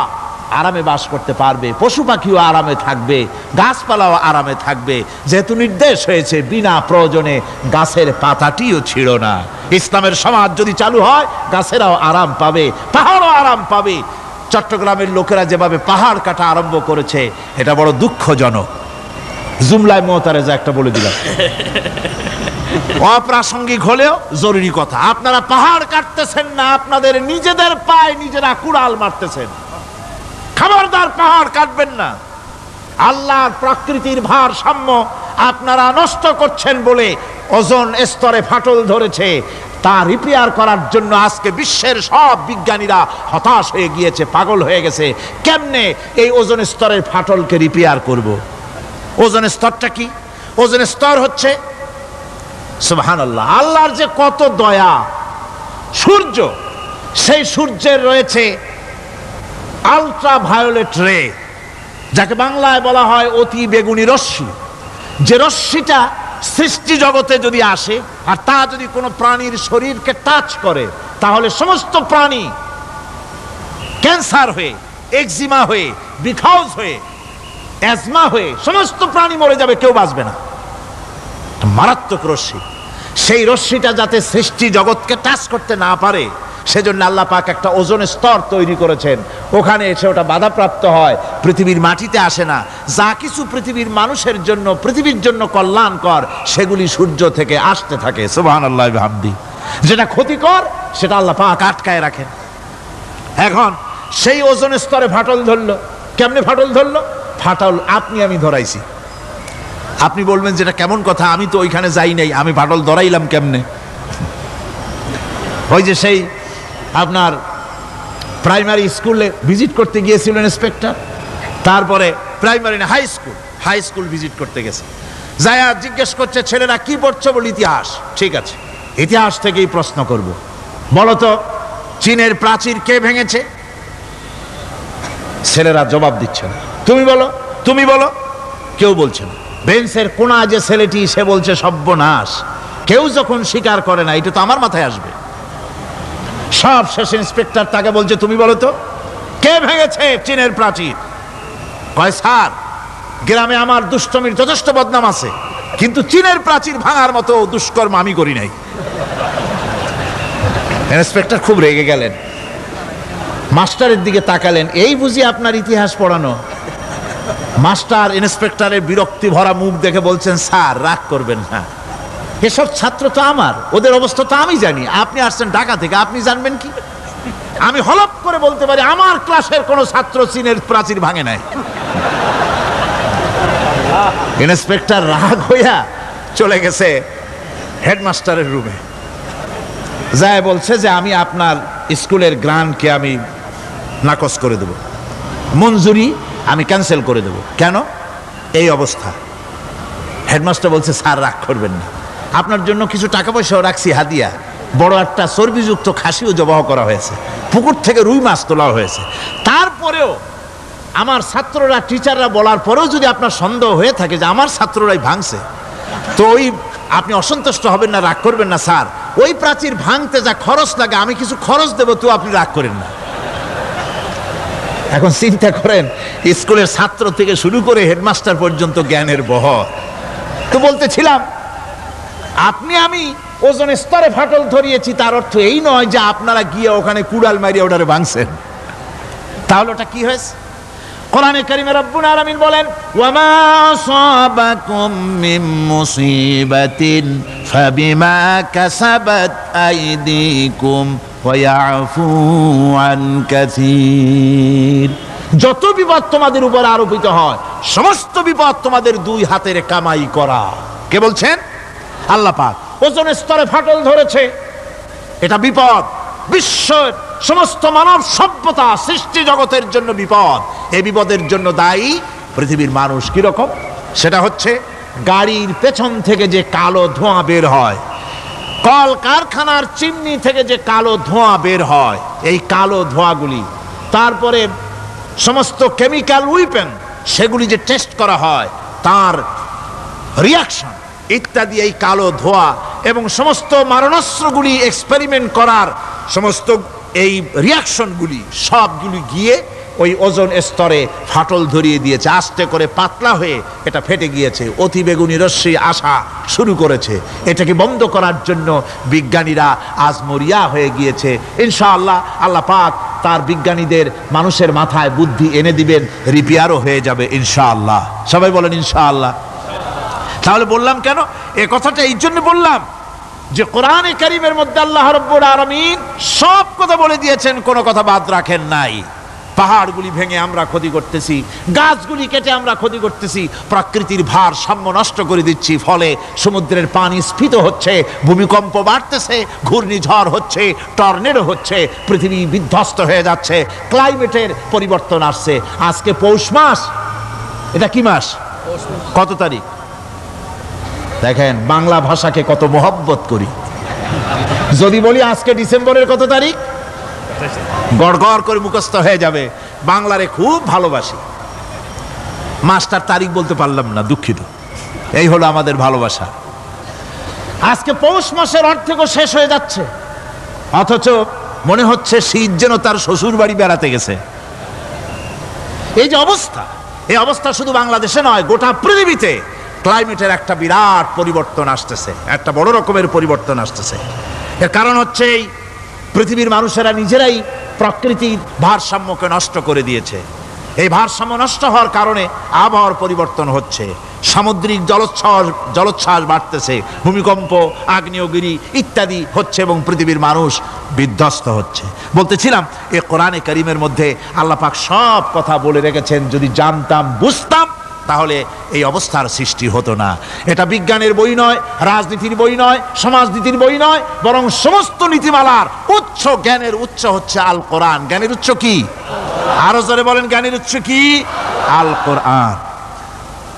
B: আরামে বাস করতে পারবে। পশু পাখিও আরামে থাকবে, গাছপালাও আরামে থাকবে, যেহেতু নির্দেশ হয়েছে বিনা প্রয়োজনে গাছের পাতাটিও ছিঁড়ো না। ইসলামের সমাজ যদি চালু হয়, গাছেরাও আরাম পাবে, পাহাড়ও আরাম পাবে। চট্টগ্রামের লোকেরা যেভাবে পাহাড় কাটা আরম্ভ করেছে, এটা বড় দুঃখজনক। জুমলায় মুতারেজা একটা বলে দিলাম, অপ্রাসঙ্গিক হলেও জরুরি কথা। আপনারা পাহাড় কাটতেছেন না, আপনাদের নিজেদের পায়ে নিজেরা কুড়াল মারতেছেন। খবরদার পাহাড় কাটবেন না। আল্লাহর প্রকৃতির ভারসাম্য আপনারা নষ্ট করছেন বলে ওজোন স্তরে ফাটল ধরেছে। তা রিপেয়ার করার জন্য আজকে বিশ্বের সব বিজ্ঞানীরা হতাশ হয়ে গিয়েছে, পাগল হয়ে গেছে। কেমনে এই ওজোন স্তরের ফাটলকে রিপেয়ার করব? ওজোন স্তরটা কি? ওজোন স্তর হচ্ছে, সুবহানাল্লাহ, আল্লাহর যে কত দয়া। সূর্য, সেই সূর্যের রয়েছে আলট্রা ভায়োলেট রে, যাকে বাংলায় বলা হয় অতি বেগুনি রশ্মি। যে রশ্মিটা সৃষ্টি জগতে যদি আসে আর তা যদি কোনো প্রাণীর শরীরকে টাচ করে, তাহলে সমস্ত প্রাণী ক্যান্সার হয়ে, এক্সিমা হয়ে, বিখাউজ হয়ে, অ্যাজমা হয়ে সমস্ত প্রাণী মরে যাবে, কেউ বাঁচবে না। মারাত্মক রশ্মি। সেই রশ্মিটা যাতে সৃষ্টি জগৎকে টাচ করতে না পারে, সেজন্য আল্লাহ পাক একটা ওজোন স্তর তৈরি করেছেন। ওখানে এসে ওটা বাধাপ্রাপ্ত হয়, পৃথিবীর মাটিতে আসে না। যা কিছু পৃথিবীর মানুষের জন্য, পৃথিবীর জন্য কল্যাণকর, সেগুলি সূর্য থেকে আসতে থাকে। সুবহানাল্লাহি ওয়া বিহামদি। যেটা ক্ষতিকর সেটা আল্লাহ পাক আটকায় রাখেন। এখন সেই ওজোন স্তরে ফাটল ধরল, কেমনে ফাটল ধরলো? ফাটল আমি ধরাইছি। আপনি বলবেন যেটা কেমন কথা, আমি তো ওইখানে যাই নাই, আমি ফাটল ধরাইলাম কেমনে? ওই যে সেই আপনার প্রাইমারি স্কুলে ভিজিট করতে গিয়েছিল ইন্সপেক্টর, তারপরে প্রাইমারি না হাই স্কুল ভিজিট করতে গেছে, যায়া জিজ্ঞেস করছে ছেলেরা কি পড়ছো? বল ইতিহাস। ঠিক আছে, ইতিহাস থেকেই প্রশ্ন করব, বলতো চীনের প্রাচীর কে ভেঙেছে? ছেলেরা জবাব দিচ্ছে না। তুমি বলো, কেউ বলছে না। বেঞ্চের কোনা যে ছেলেটি, সে বলছে সর্বনাশ, কেউ যখন স্বীকার করে না, এটা তো আমার মাথায় আসবে। সব শেষ ইন্সপেক্টর তাকে বলছে তুমি বলো তো কে ভেঙেছে চীনের প্রাচীর? কয় স্যার, গ্রামে আমার দুষ্টমির যথেষ্ট বদনাম আছে, কিন্তু চীনের প্রাচীর ভাঙার মতো দুষ্কর্ম আমি করি নাই। ইন্সপেক্টর খুব রেগে গেলেন, মাস্টারের দিকে তাকালেন, এই বুঝি আপনার ইতিহাস পড়ানো? মাস্টার ইন্সপেক্টরের বিরক্তি ভরা মুখ দেখে বলছেন, স্যার রাগ করবেন না, এসব ছাত্র তো আমার, ওদের অবস্থা তো আমি জানি, আপনি আসছেন ঢাকা থেকে, আপনি জানবেন কি? আমি হলপ করে বলতে পারি আমার ক্লাসের কোন ছাত্র চীনের প্রাচীর ভাঙে নাই। ইন্সপেক্টর রাগ হইয়া চলে গেছে হেডমাস্টারের রুমে, যায় বলছে যে আমি আপনার স্কুলের গ্রান্টকে আমি নাকচ করে দেব, মঞ্জুরি আমি ক্যান্সেল করে দেব। কেন? এই অবস্থা। হেডমাস্টার বলছে স্যার রাগ করবেন না, আপনার জন্য কিছু টাকা পয়সাও রাখছি হাদিয়া, বড় একটা চর্বিযুক্ত খাসিও জবাহ করা হয়েছে, পুকুর থেকে রুই মাছ তোলা হয়েছে। তারপরেও আমার ছাত্ররা, টিচাররা বলার পরেও যদি আপনার সন্দেহ হয়ে থাকে যে আমার ছাত্ররাই ভাঙছে, তো ওই আপনি অসন্তুষ্ট হবেন না, রাগ করবেন না স্যার, ওই প্রাচীর ভাঙতে যা খরচ লাগে আমি কিছু খরচ দেবো, তো আপনি রাগ করেন না। এখন চিন্তা করেন, স্কুলের ছাত্র থেকে শুরু করে হেডমাস্টার পর্যন্ত জ্ঞানের বহর। তো বলতেছিলাম, আমি ওজন স্তরে ফাটল ধরিয়েছি, তার অর্থ এই নয় যে আপনারা গিয়ে ওখানে কুড়াল মারিয়ে ওটারে ভাঙছেন। তাহলে ওটা কি হয়েছে? কোরআনে কারিমে রব্বুল আলামিন বলেন, ওয়ামা আসাবাকুম মিন মুসিবাতিন ফাবিমা কাসাবাত আইদিকুম ওয়া ইয়াফু আন কাসীর। যত বিপদ তোমাদের উপর আরোপিত হয়, সমস্ত বিপদ তোমাদের দুই হাতের কামাই করা। কে বলছেন? আল্লাহ পাক। ওজন স্তরে ফাটল ধরেছে, এটা বিপদ, বিশ্বের সমস্ত মানব সভ্যতা সৃষ্টি জগতের জন্য বিপদ। এই বিপদের জন্য দায়ী পৃথিবীর মানুষ। কিরকম? সেটা হচ্ছে গাড়ির পেছন থেকে যে কালো ধোঁয়া বের হয়, কল কারখানার চিমনি থেকে যে কালো ধোঁয়া বের হয়, এই কালো ধোঁয়াগুলি, তারপরে সমস্ত কেমিক্যাল উইপেন সেগুলি যে টেস্ট করা হয়, তার রিয়াকশন ইত্যাদি, এই কালো ধোঁয়া এবং সমস্ত মারণাস্ত্রগুলি এক্সপেরিমেন্ট করার সমস্ত এই রিয়াকশনগুলি সবগুলি গিয়ে ওই ওজন স্তরে ফাটল ধরিয়ে দিয়েছে। আস্তে করে পাতলা হয়ে এটা ফেটে গিয়েছে, অতি বেগুনি রশ্মি আসা শুরু করেছে। এটাকে বন্ধ করার জন্য বিজ্ঞানীরা আজ মরিয়া হয়ে গিয়েছে। ইনশাআল্লাহ আল্লাহ পাক তার বিজ্ঞানীদের মানুষের মাথায় বুদ্ধি এনে দিবেন, রিপেয়ারও হয়ে যাবে ইনশাআল্লাহ। সবাই বলেন ইনশাআল্লাহ। তাহলে বললাম কেন এ কথাটা? এই জন্য বললাম যে কোরআনে কারীমের মধ্যে আল্লাহ রাব্বুল আলামিন সব কথা বলে দিয়েছেন, কোনো কথা বাদ রাখেন নাই। পাহাড়গুলি ভেঙে আমরা ক্ষতি করতেছি, গাছগুলি কেটে আমরা ক্ষতি করতেছি, প্রকৃতির ভারসাম্য নষ্ট করে দিচ্ছি, ফলে সমুদ্রের পানি স্ফীত হচ্ছে, ভূমিকম্প বাড়তেছে, ঘূর্ণিঝড় হচ্ছে, টর্নেডো হচ্ছে, পৃথিবী বিধ্বস্ত হয়ে যাচ্ছে, ক্লাইমেটের পরিবর্তন আসছে। আজকে পৌষ মাস, এটা কি মাস? কত তারিখ? দেখেন বাংলা ভাষাকে কত মহব্বত করি। যদি বলি আজকে ডিসেম্বরের কত তারিখ, গড় গড় করে মুখস্থ হয়ে যাবে। বাংলারে খুব ভালোবাসি, মাস্টার তারিখ বলতে পারলাম না, দুঃখিত। এই হলো আমাদের ভালোবাসা। আজকে পৌষ মাসের অর্ধেকও শেষ হয়ে যাচ্ছে, অথচ মনে হচ্ছে শীত যেন তার শ্বশুর বাড়ি বেড়াতে গেছে। এই যে অবস্থা, এই অবস্থা শুধু বাংলাদেশে নয়, গোটা পৃথিবীতে ক্লাইমেটের একটা বিরাট পরিবর্তন আসতেছে, একটা বড় রকমের পরিবর্তন আসতেছে। এর কারণ হচ্ছে এই পৃথিবীর মানুষেরা নিজেরাই প্রকৃতির ভারসাম্যকে নষ্ট করে দিয়েছে। এই ভারসাম্য নষ্ট হওয়ার কারণে আবহাওয়ার পরিবর্তন হচ্ছে, সামুদ্রিক জলোচ্ছ্বাস বাড়তেছে, ভূমিকম্প, আগ্নেয়গিরি ইত্যাদি হচ্ছে এবং পৃথিবীর মানুষ বিধ্বস্ত হচ্ছে। বলতেছিলাম এই কোরআনে কারীমের মধ্যে আল্লাহ পাক সব কথা বলে রেখেছেন। যদি জানতাম, বুঝতাম, তাহলে এই অবস্থার সৃষ্টি হতো না। এটা বিজ্ঞানের বই নয়, রাজনীতির বই নয়, সমাজনীতির বই নয়, বরং সমস্ত নীতিমালার উচ্চ, জ্ঞানের উচ্চ হচ্ছে আল কোরআন। জ্ঞানের উচ্চ কি? আরো জোরে বলেন, জ্ঞানের উচ্চ কি? আল কোরআন।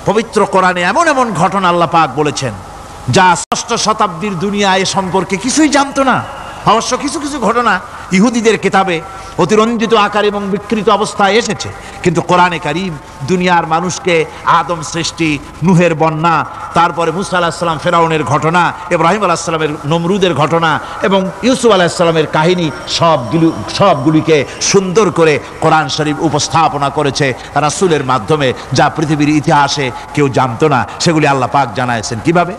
B: পবিত্র কোরআনে এমন এমন ঘটনা আল্লাহ পাক বলেছেন যা ষষ্ঠ শতাব্দীর দুনিয়া এ সম্পর্কে কিছুই জানতো না। অবশ্য কিছু কিছু ঘটনা ইহুদিদের কিতাবে অতিরঞ্জিত আকার এবং বিকৃত অবস্থায় এসেছে, কিন্তু কোরআনে কারীম দুনিয়ার মানুষকে আদম সৃষ্টি, নূহের বন্যা, তারপরে মুসা আলাইহিস সালাম ফেরাউনের ঘটনা, ইব্রাহিম আলাইহিস সালামের নমরুদের ঘটনা এবং ইউসুফ আলাইহিস সালামের কাহিনী সবগুলিকে সুন্দর করে কোরআন শরীফ উপস্থাপনা করেছে রাসূলের মাধ্যমে, যা পৃথিবীর ইতিহাসে কেউ জানতো না। সেগুলি আল্লাহ পাক জানাইছেন কিভাবে?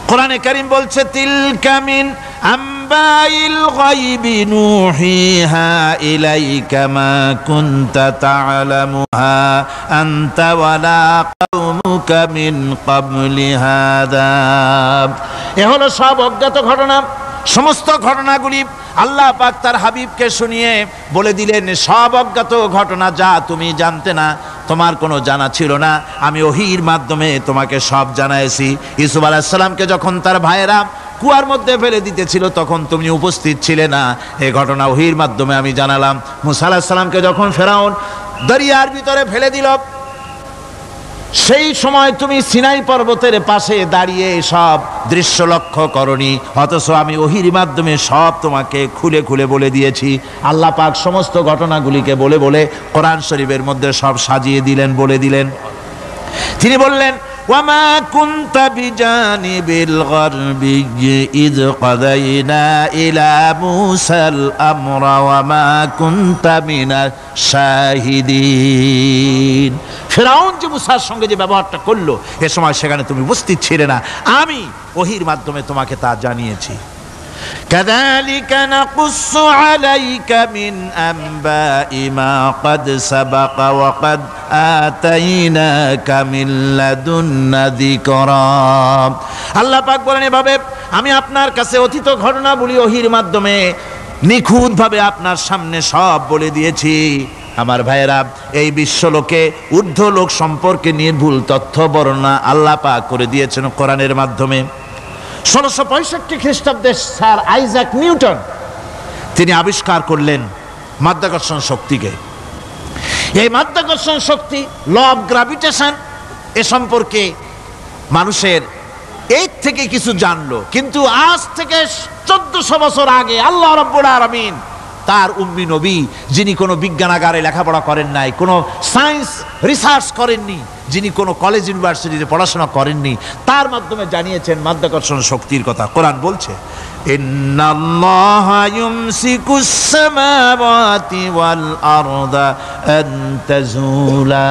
B: কোরআনে কারীম বলছে, তিলকা মিন আম্বাইল গায়বি নূহিহা ইলাইকা মা কুনতা তা'লামুহা আনতা ওয়ালা কওমুকা মিন ক্বাবলি হাদা। এ হলো সব অজ্ঞাত ঘটনা। সমস্ত ঘটনাগুলি আল্লাহ পাক তার হাবিবকে শুনিয়ে বলে দিলেন, সব অজ্ঞাত ঘটনা যা তুমি জানতে না, তোমার কোনো জানা ছিল না, আমি ওহীর মাধ্যমে তোমাকে সব জানাইছি। ইউসুফ আলাইহিস সালামকে যখন তার ভাইয়েরা কুয়ার মধ্যে ফেলে দিতেছিল তখন তুমি উপস্থিত ছিলে না, এই ঘটনা ওহীর মাধ্যমে আমি জানালাম। মুসা আলাইহিস সালামকে যখন ফেরাউন দরিয়ার ভিতরে ফেলে দিল, সেই সময় তুমি সিনাই পর্বতের পাশে দাঁড়িয়ে সব দৃশ্য লক্ষ্য করনি, অথচ আমি ওহীর মাধ্যমে সব তোমাকে খুলে খুলে বলে দিয়েছি। আল্লাহ পাক সমস্ত ঘটনাগুলিকে বলে বলে কোরআন শরীফের মধ্যে সব সাজিয়ে দিলেন, বলে দিলেন। তিনি বললেন, ওয়ামা কুনতা বিজানিবিল গারবি ইয কাদাইনা ইলা মুসাল আমরা ওয়ামা কুনতা মিনাশ শাহিদিন। ফিরআউন যে মুসার সঙ্গে যে ব্যবহারটা করলো, এ সময় সেখানে তুমি উপস্থিত ছিলে না, আমি ওহীর মাধ্যমে তোমাকে তা জানিয়েছি। কাযালিকা নাকুসসু আলাইকা মিন আনবাই মা ক্বাদ সাবাকা ওয়া ক্বাদ আতাইনাকা মিন লাদুন্না যিকরা। আল্লাহ পাক বলেন, এভাবে আমি আপনার কাছে অতীত ঘটনাবলী ওহীর মাধ্যমে নিখুঁতভাবে আপনার সামনে সব বলে দিয়েছি। আমার ভাইয়েরা, এই বিশ্বলোকে ঊর্ধ্ব লোক সম্পর্কে নির্ভুল তথ্য বর্ণনা আল্লাহ পাক করে দিয়েছেন কোরআনের মাধ্যমে। 1665 খ্রিস্টাব্দে স্যার আইজাক নিউটন তিনি আবিষ্কার করলেন মাধ্যাকর্ষণ শক্তিকে। এই মাধ্যাকর্ষণ শক্তি, ল অফ গ্র্যাভিটেশন, এ সম্পর্কে মানুষের এই থেকে কিছু জানলো, কিন্তু আজ থেকে 1400 বছর আগে আল্লাহ রাব্বুল আলামিন তার উম্মি নবী, যিনি কোনো বিজ্ঞানাগারে লেখাপড়া করেন নাই, কোনো সায়েন্স রিসার্চ করেননি, যিনি কোনো কলেজ ইউনিভার্সিটিতে পড়াশোনা করেননি, তার মাধ্যমে জানিয়েছেন মাধ্যাকর্ষণ শক্তির কথা। কোরআন বলছে, ইন্নাল্লাহা ইউমসিকুস সামাওয়াতি ওয়াল আরদা আন তাজুলা।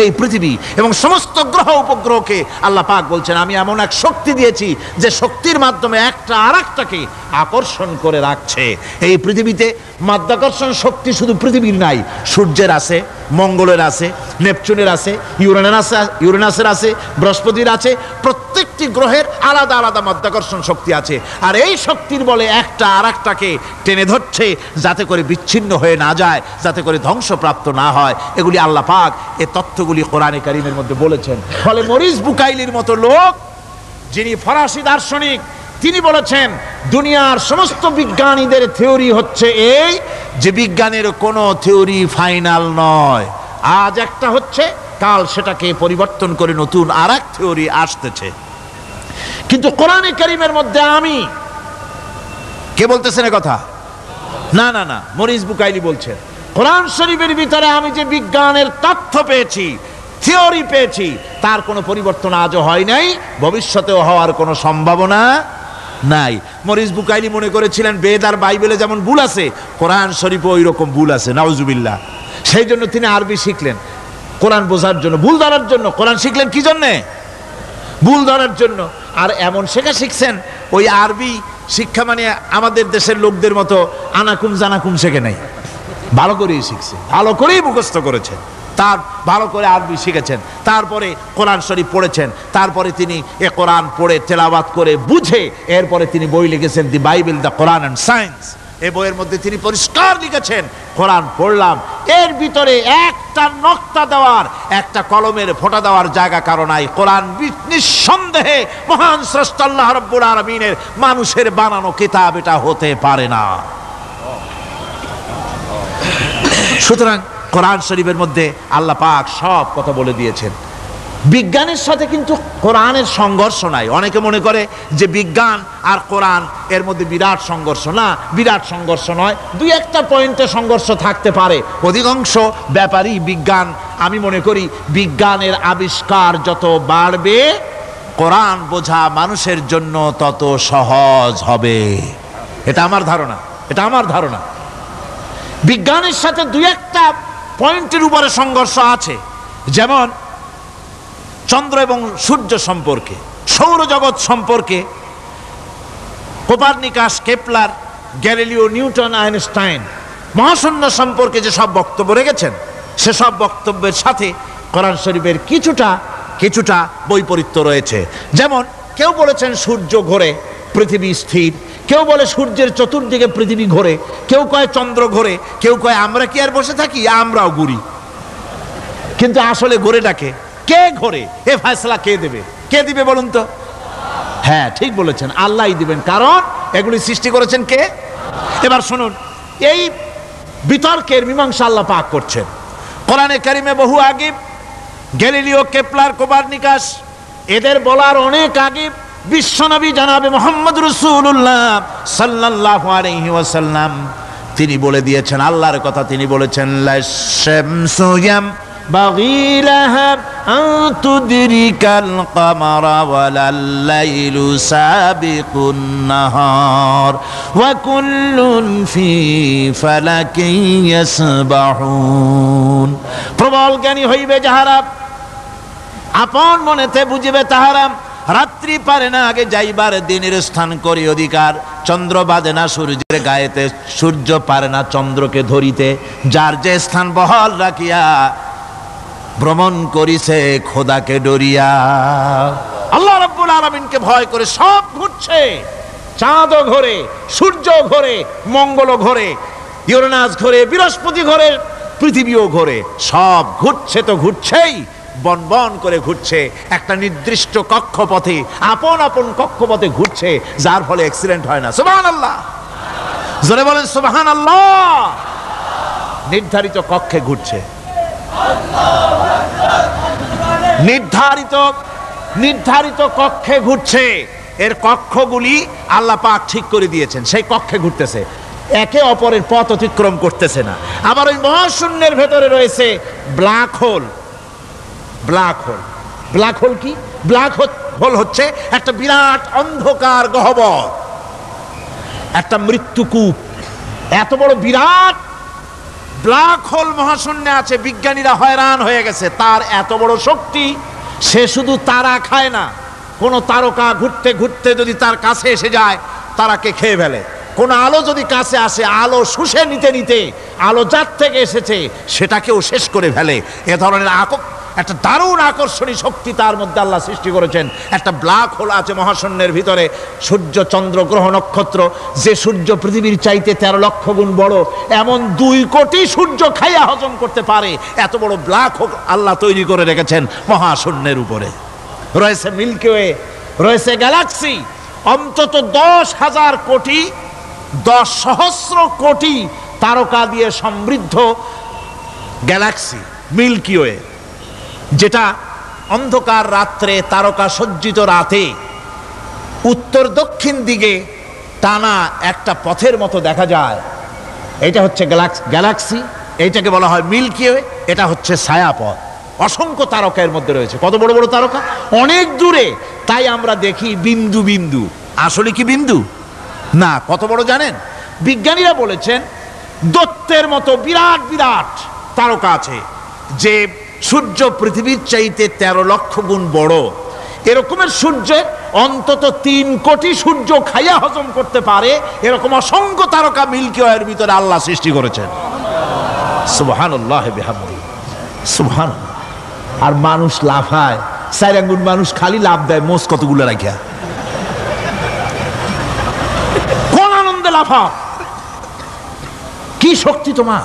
B: এই পৃথিবী এবং সমস্ত গ্রহ উপগ্রহকে আল্লাহ পাক বলছেন, আমি এমন এক শক্তি দিয়েছি যে শক্তির মাধ্যমে একটা আরেকটাকে আকর্ষণ করে রাখছে। এই পৃথিবীতে মাধ্যাকর্ষণ শক্তি শুধু পৃথিবীর নাই, সূর্যের আছে, মঙ্গলের আছে, নেপচুনের আছে, ইউরেনাসের আছে, বৃহস্পতির আছে। প্রত্যেকটি গ্রহের আলাদা আলাদা মাধ্যাকর্ষণ শক্তি আছে, আর এই শক্তির বলে একটা আরেকটাকে টেনে ধরছে যাতে করে বিচ্ছিন্ন হয়ে না যায়, যাতে করে ধ্বংসপ্রাপ্ত না হয়। এগুলি আল্লাহ পাক এই তথ্যগুলি কোরআনে কারীমের মধ্যে বলেছেন। ফলে মরিস বুকাইলির মতো লোক, যিনি ফরাসি দার্শনিক, তিনি বলেছেন দুনিয়ার সমস্ত বিজ্ঞানীদের থিওরি হচ্ছে এই যে বিজ্ঞানের কোনো থিওরি ফাইনাল নয়। আজ একটা হচ্ছে, কাল সেটাকে পরিবর্তন করে নতুন আর এক থিওরি আসতেছে। কিন্তু কোরআনে কারীমের মধ্যে আমি, কে বলতেছেন এ কথা? না না না, মরিস বুকাইলি বলছেন, কোরআন শরীফের ভিতরে আমি যে বিজ্ঞানের তথ্য পেয়েছি, থিওরি পেয়েছি, তার কোনো পরিবর্তন আজও হয় নাই, ভবিষ্যতেও হওয়ার কোনো সম্ভাবনা নাই। মরিস বুকাইলি মনে করেছিলেন বেদ আর বাইবেলে যেমন ভুল আছে, কোরআন শরীফে ওই রকম ভুল আছে, নাউজুবিল্লাহ। সেই জন্য তিনি আরবি শিখলেন কোরআন বোঝার জন্য, ভুল ধরার জন্য। কোরআন শিখলেন কি জন্যে? ভুল ধরার জন্য। আর এমন শেখা শিখছেন, ওই আরবি শিক্ষা মানে আমাদের দেশের লোকদের মতো আনাকুম জানাকুম শেখে নাই, ভালো করেই শিখছে, ভালো করেই মুখস্থ করেছে। তার ভালো করে আরবি শিখেছেন, তারপরে কোরআন শরীফ পড়েছেন, তারপরে তিনি এ কোরআন পড়ে তেলাওয়াত করে বুঝে এরপরে তিনি বই লিখেছেন দি Bible, the Quran and science. এই বইয়ের মধ্যে তিনি পরিষ্কার লিখেছেন, কোরআন পড়লাম, এর ভিতরে একটা নক্তা দেওয়ার, একটা কলমের ফোঁটা দেওয়ার জায়গা কারো নাই। কোরআন নিঃসন্দেহে মহান স্রষ্টা আল্লাহ রাব্বুল আলামিনের মানুষের বানানো কিতাব, এটা হতে পারে না। সুতরাং কোরআন শরীফের মধ্যে আল্লাহ পাক সব কথা বলে দিয়েছেন। বিজ্ঞানের সাথে কিন্তু কোরআনের সংঘর্ষ নাই। অনেকে মনে করে যে বিজ্ঞান আর কোরআন এর মধ্যে বিরাট সংঘর্ষ। না, বিরাট সংঘর্ষ নয়, দুই একটা পয়েন্টে সংঘর্ষ থাকতে পারে। অধিকাংশ ব্যাপারই বিজ্ঞান, আমি মনে করি বিজ্ঞানের আবিষ্কার যত বাড়বে কোরআন বোঝা মানুষের জন্য তত সহজ হবে। এটা আমার ধারণা, এটা আমার ধারণা। বিজ্ঞানের সাথে দুই একটা পয়েন্টের উপরে সংঘর্ষ আছে, যেমন চন্দ্র এবং সূর্য সম্পর্কে, সৌরজগৎ সম্পর্কে Copernicus, Kepler, Galileo, Newton, Einstein মহাশূন্য সম্পর্কে যে সব বক্তব্য রেখেছেন, সেসব বক্তব্যের সাথে কোরআন শরীফের কিছুটা বৈপরীত্য রয়েছে। যেমন কেউ বলেছেন সূর্য ঘোরে, পৃথিবী স্থির, কেউ বলে সূর্যের চতুর্দিকে পৃথিবী ঘোরে, কেউ কয় চন্দ্র ঘোরে, কেউ কয় আমরা কি আর বসে থাকি, আমরাও ঘুরি। কিন্তু আসলে ঘোরেটাকে কে ঘোরে, এ ফয়সালা কে দেবে? কে দিবে বলুন তো? হ্যাঁ, ঠিক বলেছেন, আল্লাহই দিবেন, কারণ এগুলি সৃষ্টি করেছেন কে? এবার শুনুন, এই বিতর্কের মীমাংসা আল্লাহ পাক করছেন কোরআনে কারিমে বহু আগে। গ্যালিলিও, কেপলার, কোপারনিকাস এদের বলার অনেক আগে বিশ্বনবী জনাবে মুহাম্মদ রাসূলুল্লাহ সাল্লাল্লাহু আলাইহি ওয়াসাল্লাম তিনি বলে দিয়েছেন, আল্লাহর কথা তিনি বলেছেন, লাশ-শামসু ইয়ামবাগি লাহা আন তুদরিকাল কামারা ওয়ালাল লাইলু সাবিকুন নাহার ওয়া কুল্লুন ফি ফালাকিন ইয়াসবাহুন। প্রবল জ্ঞানী হইবে যাহারা, আপন মনেতে বুঝিবে তাহারা, রাত্রি পারে না আগে যাইবার দিনের স্থান করি অধিকার, চন্দ্র বাঁধে না সূর্যের গায়েতে, সূর্য পারে না চন্দ্রকে ধরিতে, যার যে স্থান বহাল রাখিয়া ভ্রমণ করিছে খোদাকে ডরিয়া। আল্লাহ রাব্বুল আলামিনকে ভয় করে সব ঘুরছে, চাঁদও ঘোরে, সূর্য ঘোরে, মঙ্গলও ঘোরে, ইউরেনাস ঘোরে, বৃহস্পতি ঘোরে, পৃথিবীও ঘোরে, সব ঘুরছে তো ঘুরছেই, বন বন করে ঘুরছে, একটা নির্দিষ্ট কক্ষপথে, আপন আপন কক্ষপথে ঘুরছে, যার ফলে অ্যাক্সিডেন্ট হয় না। সুবহানাল্লাহ, জোরে বলেন সুবহানাল্লাহ। নির্ধারিত কক্ষে ঘুরছে, নির্ধারিত কক্ষে ঘুরছে। এর কক্ষগুলি আল্লাহ পাক ঠিক করে দিয়েছেন, সেই কক্ষে ঘুরতেছে, একে অপরের পথ অতিক্রম করতেছে না। আবার ওই মহাশূন্যের ভেতরে রয়েছে black hole. Black hole, black hole কি? ব্ল্যাক হোল হচ্ছে একটা বিরাট অন্ধকার গহ্বর, একটা মৃত্যুকূপ। এত বড় বিরাট ব্ল্যাক হোল মহাশূন্যে আছে, বিজ্ঞানীরা হয়রান হয়ে গেছে। তার এত বড় শক্তি, সে শুধু তারা খায় না, কোন তারকা ঘুরতে ঘুরতে যদি তার কাছে এসে যায় তারাকে খেয়ে ফেলে। কোন আলো যদি কাছে আসে, আলো শুষে নিতে নিতে আলো যার থেকে এসেছে সেটাকেও শেষ করে ফেলে। এ ধরনের একটা দারুণ আকর্ষণী শক্তি তার মধ্যে আল্লাহ সৃষ্টি করেছেন। একটা ব্ল্যাক হোল আছে মহাশূন্যের ভিতরে। সূর্য, চন্দ্র, গ্রহ, নক্ষত্র, যে সূর্য পৃথিবীর চাইতে 13 লক্ষ গুণ বড়, এমন 2 কোটি সূর্য খাইয়া হজম করতে পারে, এত বড় ব্ল্যাক হোল আল্লাহ তৈরি করে রেখেছেন মহাশূন্যের উপরে। রয়েছে মিল্কি ওয়ে, রয়েছে গ্যালাক্সি, অন্তত 10,000 কোটি, 10 সহস্র কোটি তারকা দিয়ে সমৃদ্ধ গ্যালাক্সি মিল্কি ওয়ে, যেটা অন্ধকার রাত্রে, তারকা সজ্জিত রাতে উত্তর দক্ষিণ দিকে টানা একটা পথের মতো দেখা যায়। এটা হচ্ছে গ্যালাক্সি, এইটাকে বলা হয় মিল্কি ওয়ে। এটা হচ্ছে ছায়াপথ। অসংখ্য তারকা এর মধ্যে রয়েছে। কত বড় বড় তারকা, অনেক দূরে। তাই আমরা দেখি বিন্দু বিন্দু, আসলে কি বিন্দু না। কত বড় জানেন? বিজ্ঞানীরা বলেছেন দৈত্যের মতো বিরাট বিরাট তারকা আছে, যে সূর্য পৃথিবীর চাইতে 13 লক্ষ গুণ বড়। এরকমের সূর্যের অন্তত 3 কোটি সূর্য খাইয়া হজম করতে পারে, এরকম অসংখ্য তারকা মিল্কি ওয়ের ভিতরে আল্লাহ সৃষ্টি করেছেন। সুবহানাল্লাহ বিহামদি। সুবহানাল্লাহ। আর মানুষ লাফায়, 4 আঙ্গুল মানুষ খালি লাফ দেয়, মোষ কতগুলো রাখিয়া। কোন আনন্দে লাফাও, কি শক্তি তোমার!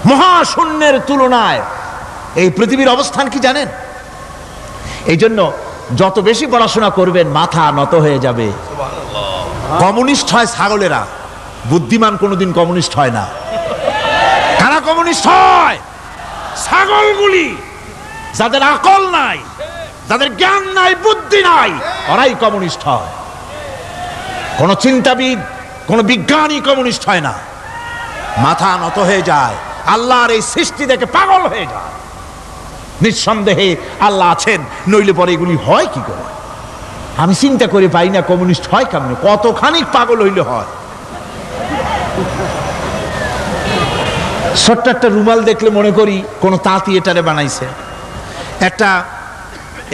B: মহাশূন্যের তুলনায় এই পৃথিবীর অবস্থান কি জানেন? এই জন্য যত বেশি পড়াশোনা করবেন মাথা নত হয়ে যাবে। কমিউনিস্ট হয় ছাগলেরা, বুদ্ধিমান কোনোদিন কমিউনিস্ট হয় না। কারা কমিউনিস্ট হয়? ছাগলগুলি, যাদের আকল নাই, যাদের জ্ঞান নাই, বুদ্ধি নাই, ওরাই কমিউনিস্ট হয়। কোন চিন্তাবিদ, কোন বিজ্ঞানী কমিউনিস্ট হয় না। মাথা নত হয়ে যায়, আল্লাহর এই সৃষ্টি দেখে পাগল হয়ে যায়। নিঃসন্দেহে আল্লাহ আছেন, নইলে পরে এগুলি হয় কি করে? আমি চিন্তা করে পাই না কমিউনিস্ট হয় কেমনে, কতখানি পাগল হইলে হয়। ছোট্ট একটা রুমাল দেখলে মনে করি কোন তাঁতি এটারে বানাইছে। একটা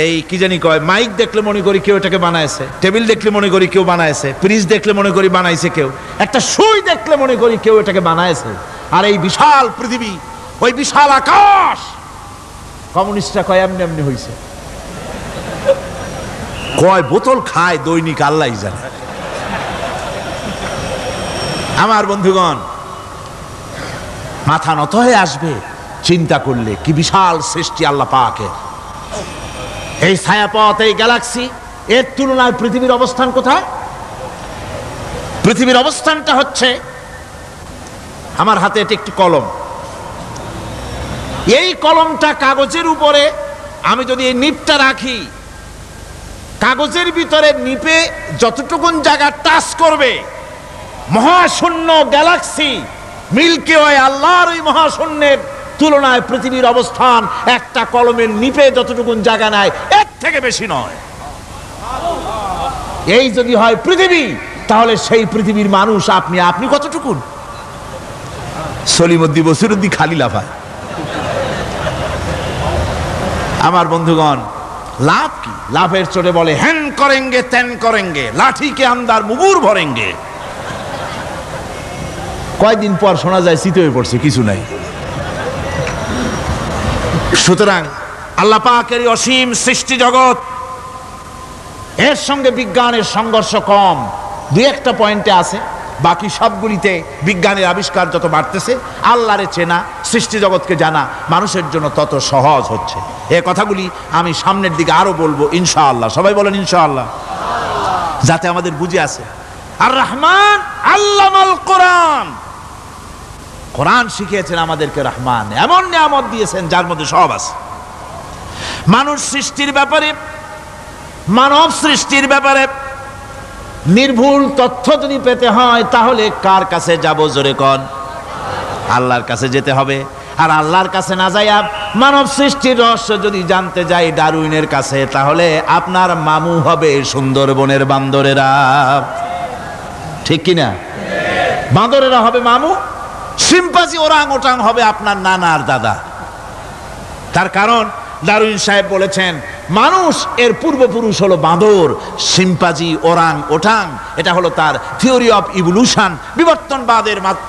B: এই কি জানি কয় মাইক দেখলে মনে করি কেউ এটাকে বানাইছে। টেবিল দেখলে মনে করি কেউ বানাইছে। ফ্রিজ দেখলে মনে করি বানাইছে কেউ। একটা সুই দেখলে মনে করি কেউ এটাকে বানাইছে। আর এই বিশাল পৃথিবী, ওই বিশাল আকাশ, কমিউনিস্টরা কয় এমনি এমনি হইছে। কয় বোতল খায় দৈনিক আল্লাহই জানে। আমার বন্ধুগণ, মাথা নত হয়ে আসবে চিন্তা করলে কি বিশাল সৃষ্টি আল্লাহ পাকের। এই ছায়াপথ, এই গ্যালাক্সি, এর তুলনায় পৃথিবীর অবস্থান কোথায়? পৃথিবীর অবস্থানটা হচ্ছে, আমার হাতে এটি একটি কলম। এই কলমটা কাগজের উপরে আমি যদি এই নিপটা রাখি, কাগজের ভিতরে নিপে যতটুকুন জায়গা টাচ করবে, মহাশূন্য গ্যালাক্সি মিল্কি ওয়ে, আল্লাহর ওই মহাশূন্যের তুলনায় পৃথিবীর অবস্থান একটা কলমের নিপে যতটুকুন জায়গা নেয় এর থেকে বেশি নয়। এই যদি হয় পৃথিবী, তাহলে সেই পৃথিবীর মানুষ আপনি, আপনি কতটুকুন? সলিমুদ্দি বসিরুদ্দি খালি লাফায়। আমার বন্ধুগণ, লাভ কি? লাভের চোটে বলে হ্যান করেঙ্গে ত্যান করেঙ্গে, লাঠিকে আন্দার মুগুর ভরেঙ্গে। কয়দিন পর শোনা যায় শীত হয়ে পড়ছে, কিছু নাই। সুতরাং আল্লাহ পাকের অসীম সৃষ্টি জগৎ, এর সঙ্গে বিজ্ঞানের সংঘর্ষ কম, 2-1টা পয়েন্টে আছে। বাকি সবগুলিতে বিজ্ঞানের আবিষ্কার যত বাড়তেছে, আল্লাহরে চেনা, সৃষ্টি জগৎকে জানা মানুষের জন্য তত সহজ হচ্ছে। এই কথাগুলি আমি সামনের দিকে আরো বলবো ইনশাআল্লাহ। সবাই বলেন ইনশাআল্লাহ, যাতে আমাদের বুঝে আসে। আর রহমান আল্লামাল কোরআন, কোরআন শিখিয়েছেন আমাদেরকে রহমান, এমন নিয়ামত দিয়েছেন যার মধ্যে সব আছে। মানুষ সৃষ্টির ব্যাপারে, মানব সৃষ্টির ব্যাপারে নির্ভুল তথ্য যদি পেতে হয়, তাহলে কার কাছে যাব? জোরে কোন? আল্লাহর কাছে যেতে হবে। আর আল্লাহর কাছে না যাইয়া মানব সৃষ্টির রহস্য যদি জানতে যাই ডারউইনের কাছে, তাহলে আপনার মামু হবে সুন্দরবনের বান্দরেরা। ঠিক কিনা? বান্দরেরা হবে মামু, সিম্পাজি ওরাং ওটাং হবে আপনার নানার দাদা। তার কারণ ডারউইন সাহেব বলেছেন, মানুষ এর পূর্বপুরুষ হলো বাঁদর, সিম্পাজি, ওরাং ওটাং, এটা হলো তার থিওরি অফ ইভলিউশন।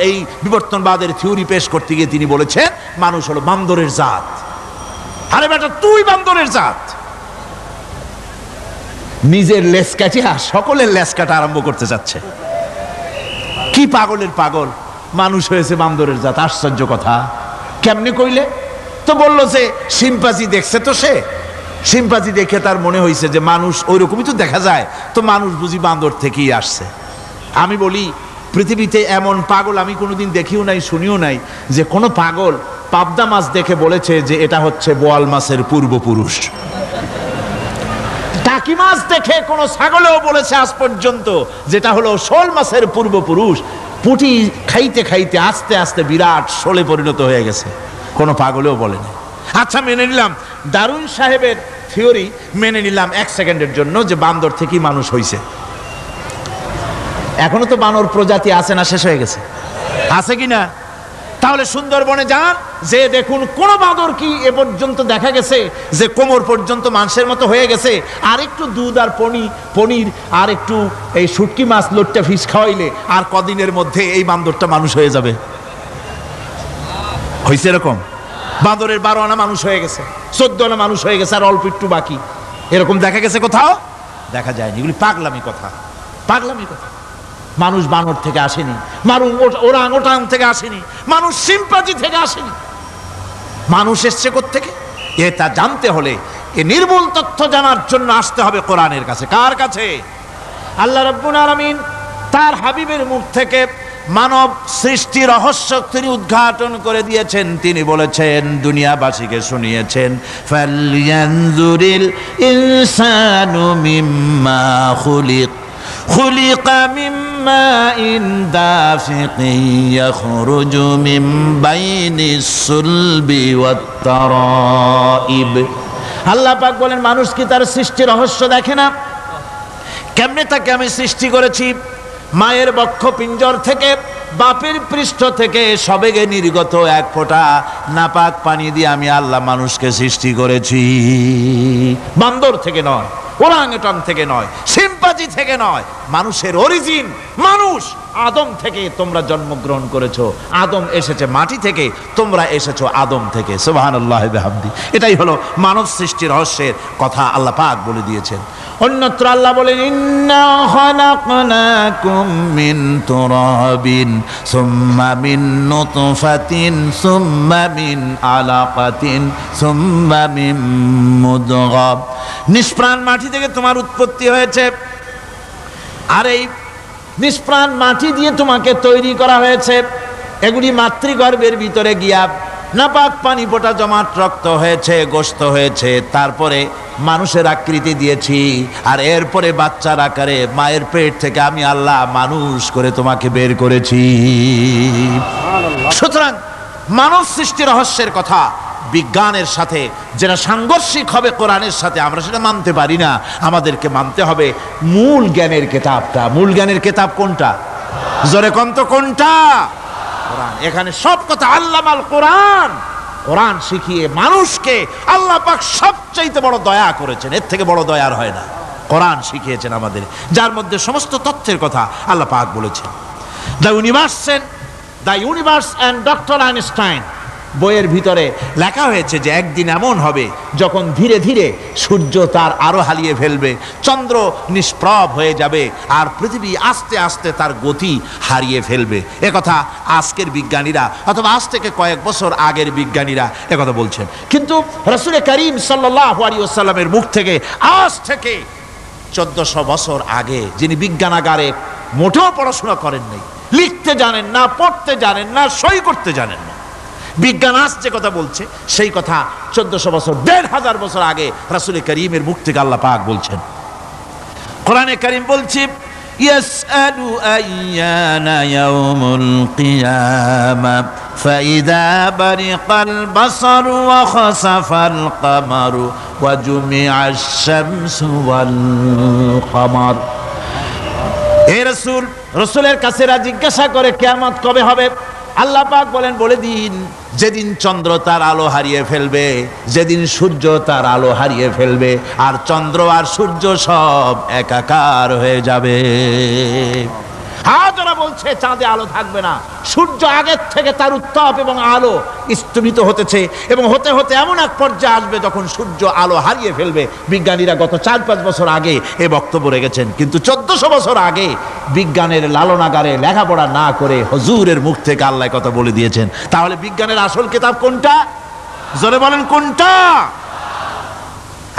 B: এই বিবর্তনবাদের থিওরি পেশ করতে গিয়ে তিনি বলেছেন মানুষ হলো বান্দরের জাত। আরে বেটা, তুই বান্দরের জাত। নিজের লেজ কাটিয়া সকলের লেজ কাটা আরম্ভ করতে যাচ্ছে। কি পাগলের পাগল, মানুষ হয়েছে বান্দরের জাত। আশ্চর্য কথা। কেমনে কইলে? তো বললো যে সিম্পাজি দেখছে, তো সে সিম্পাজি দেখে তার মনে হয়েছে যে মানুষ ওইরকমই তো দেখা যায়, তো মানুষ বুঝি বান্দর থেকেই আসছে। আমি বলি, পৃথিবীতে এমন পাগল আমি কোনোদিন দেখিও নাই, শুনিও নাই যে কোনো পাগল পাবদা মাছ দেখে বলেছে যে এটা হচ্ছে বোয়াল মাছের পূর্বপুরুষ। টাকি মাছ দেখে কোনো ছাগলেও বলেছে আজ পর্যন্ত যেটা হলো শোল মাছের পূর্বপুরুষ। পুঁটি খাইতে খাইতে আস্তে আস্তে বিরাট শোলে পরিণত হয়ে গেছে, কোনো পাগলেও বলেনি। আচ্ছা, মেনে নিলাম ডারউইন সাহেবের থিওরি, মেনে নিলাম 1 সেকেন্ডের জন্য যে বান্দর থেকেই মানুষ হয়েছে। এখনো তো বানর প্রজাতি আছে না? শেষ হয়ে গেছে? আছে কিনা? তাহলে সুন্দরবনে যান, যে দেখুন কোন বাঁদর কি এ পর্যন্ত দেখা গেছে যে কোমর পর্যন্ত মানুষের মতো হয়ে গেছে? আর একটু দুধ আর পনির আর একটু এই শুটকি মাছ, লোট্টা ফিশ খাওয়াইলে আর কদিনের মধ্যে এই বান্দরটা মানুষ হয়ে যাবে। হয়েছে এরকম? বাঁদরের 12 আনা মানুষ হয়ে গেছে, 14 আনা মানুষ হয়ে গেছে, আর অল্প একটু বাকি। এরকম দেখা গেছে কোথাও? দেখা যায়নি। এগুলি পাগলামি কথা, পাগলামি কথা। মানুষ বানর থেকে আসেনি, মানুষ ওরাং ওটাং থেকে আসেনি, মানুষ সিম্পাজি থেকে আসেনি। মানুষ এসছে কোত্থেকে? এটা জানতে হলে এ নির্মূল তথ্য জানার জন্য আসতে হবে কোরআনের কাছে। কার কাছে? আল্লাহ রাব্বুল আলামিন তার হাবিবের মুখ থেকে মানব সৃষ্টি রহস্য তিনি উদ্ঘাটন করে দিয়েছেন। তিনি বলেছেন, দুনিয়াবাসীকে শুনিয়েছেন, ফালয়ানজুরিল ইনসানু মিম্মা খুলিক খুলিকা মিম্মা ইন দাফিকিন ইয়াখরুজু মিন বাইনিস সুলবি ওয়াত তারাইব। আল্লাহ পাক বলেন, মানুষ কি তার সৃষ্টি রহস্য দেখে না? কেমনে তাকে আমি সৃষ্টি করেছি? মায়ের বক্ষ পিঞ্জর থেকে, বাপের পৃষ্ঠ থেকে সবেগে নির্গত এক ফোঁটা নাপাক পানি দিয়ে আমি আল্লাহ মানুষকে সৃষ্টি করেছি। বান্দর থেকে নয়, ওরাংওটাং থেকে নয়, সিম্পাজি থেকে নয়, মানুষের অরিজিন মানুষ। আদম থেকে তোমরা জন্মগ্রহণ করেছো, আদম এসেছে মাটি থেকে, তোমরা এসেছো আদম থেকে। সুবহানাল্লাহি ওয়া বিহামদিহি। এটাই হলো মানব সৃষ্টি রহস্যের কথা আল্লাহ পাক বলে দিয়েছেন। অন্যত্র আল্লাহ বলেন, ইন্না খালাকনাকুম মিন তুরাবিন সুম্মা মিন নুতফাতিন সুম্মা মিন আলাকাতিন সুম্মা মিন মুদগা। নিষ্প্রাণ মাটি থেকে তোমার উৎপত্তি হয়েছে, আর এই নিষ্প্রাণ মাটি দিয়ে তোমাকে তৈরি করা হয়েছে। এগুলি মাতৃগর্ভের ভিতরে গিয়া নাপাক পানি ফোঁটা জমাট রক্ত হয়েছে, গোশত হয়েছে, তারপরে মানুষের আকৃতি দিয়েছি, আর এরপরে বাচ্চার আকারে মায়ের পেট থেকে আমি আল্লাহ মানুষ করে তোমাকে বের করেছি। সুতরাং মানব সৃষ্টি রহস্যের কথা বিজ্ঞানের সাথে যেটা সাংঘর্ষিক হবে কোরআনের সাথে, আমরা সেটা মানতে পারি না। আমাদেরকে মানতে হবে মূল জ্ঞানের কিতাবটা। মূল জ্ঞানের কিতাব কোনটা? জোরে কোন তো কোনটা? কোরআন। এখানে সব কথা আল্লামাল কোরআন। কোরআন শিখিয়ে মানুষকে আল্লাহ পাক সবচাইতে বড় দয়া করেছেন, এর থেকে বড় দয়ার হয় না। কোরআন শিখিয়েছেন আমাদের, যার মধ্যে সমস্ত তথ্যের কথা আল্লাহ পাক বলেছেন। The universe and doctor Einstein বইয়ের ভিতরে লেখা হয়েছে যে একদিন এমন হবে যখন ধীরে ধীরে সূর্য তার আলো হারিয়ে ফেলবে, চন্দ্র নিষ্প্রভ হয়ে যাবে, আর পৃথিবী আস্তে আস্তে তার গতি হারিয়ে ফেলবে। একথা আজকের বিজ্ঞানীরা অথবা আজ থেকে কয়েক বছর আগের বিজ্ঞানীরা একথা বলছেন। কিন্তু রাসূল করিম সাল্লাল্লাহু আলাইহি ওয়াসাল্লামের মুখ থেকে আজ থেকে 1400 বছর আগে, যিনি বিজ্ঞানাগারে মোটেও পড়াশোনা করেন নাই, লিখতে জানেন না, পড়তে জানেন না, সই করতে জানেন না, বিজ্ঞান আজ যে কথা বলছে সেই কথা 1400 বছর, 1500 বছর আগে রাসূল করিমের মুখ থেকে আল্লাহ পাক বলছেন। কোরআনে কারীম বলছে, ইয়াসআলু আইয়ানা ইয়াউমুল কিয়ামা ফাইদা বারিকাল বাসারু ওয়া খাসাফাল কামারু ওয়া জুমিআশ শামসু ওয়াল কামার। হে রাসূল, রাসূলের কাছে জিজ্ঞাসা করে কিয়ামত কবে হবে? আল্লাহ পাক বলেন, বলে দিন যেদিন চন্দ্র তার আলো হারিয়ে ফেলবে, যেদিন সূর্য তার আলো হারিয়ে ফেলবে, আর চন্দ্র আর সূর্য সব একাকার হয়ে যাবে। হাজারা বলছে চাঁদে আলো থাকবে না, সূর্য আগের থেকে তার উত্তাপ এবং আলো স্তমিত হতেছে, এবং হতে হতে এমন এক পর্যায়ে আসবে যখন সূর্য আলো হারিয়ে ফেলবে। বিজ্ঞানীরা গত 4-5 বছর আগে এ বক্তব্য রেখেছেন, কিন্তু 1400 বছর আগে বিজ্ঞানের লালনাগারে লেখাপড়া না করে হুজুরের মুখ থেকে আল্লাহ কথা বলে দিয়েছেন। তাহলে বিজ্ঞানের আসল কিতাব কোনটা? জোরে বলেন কোনটা?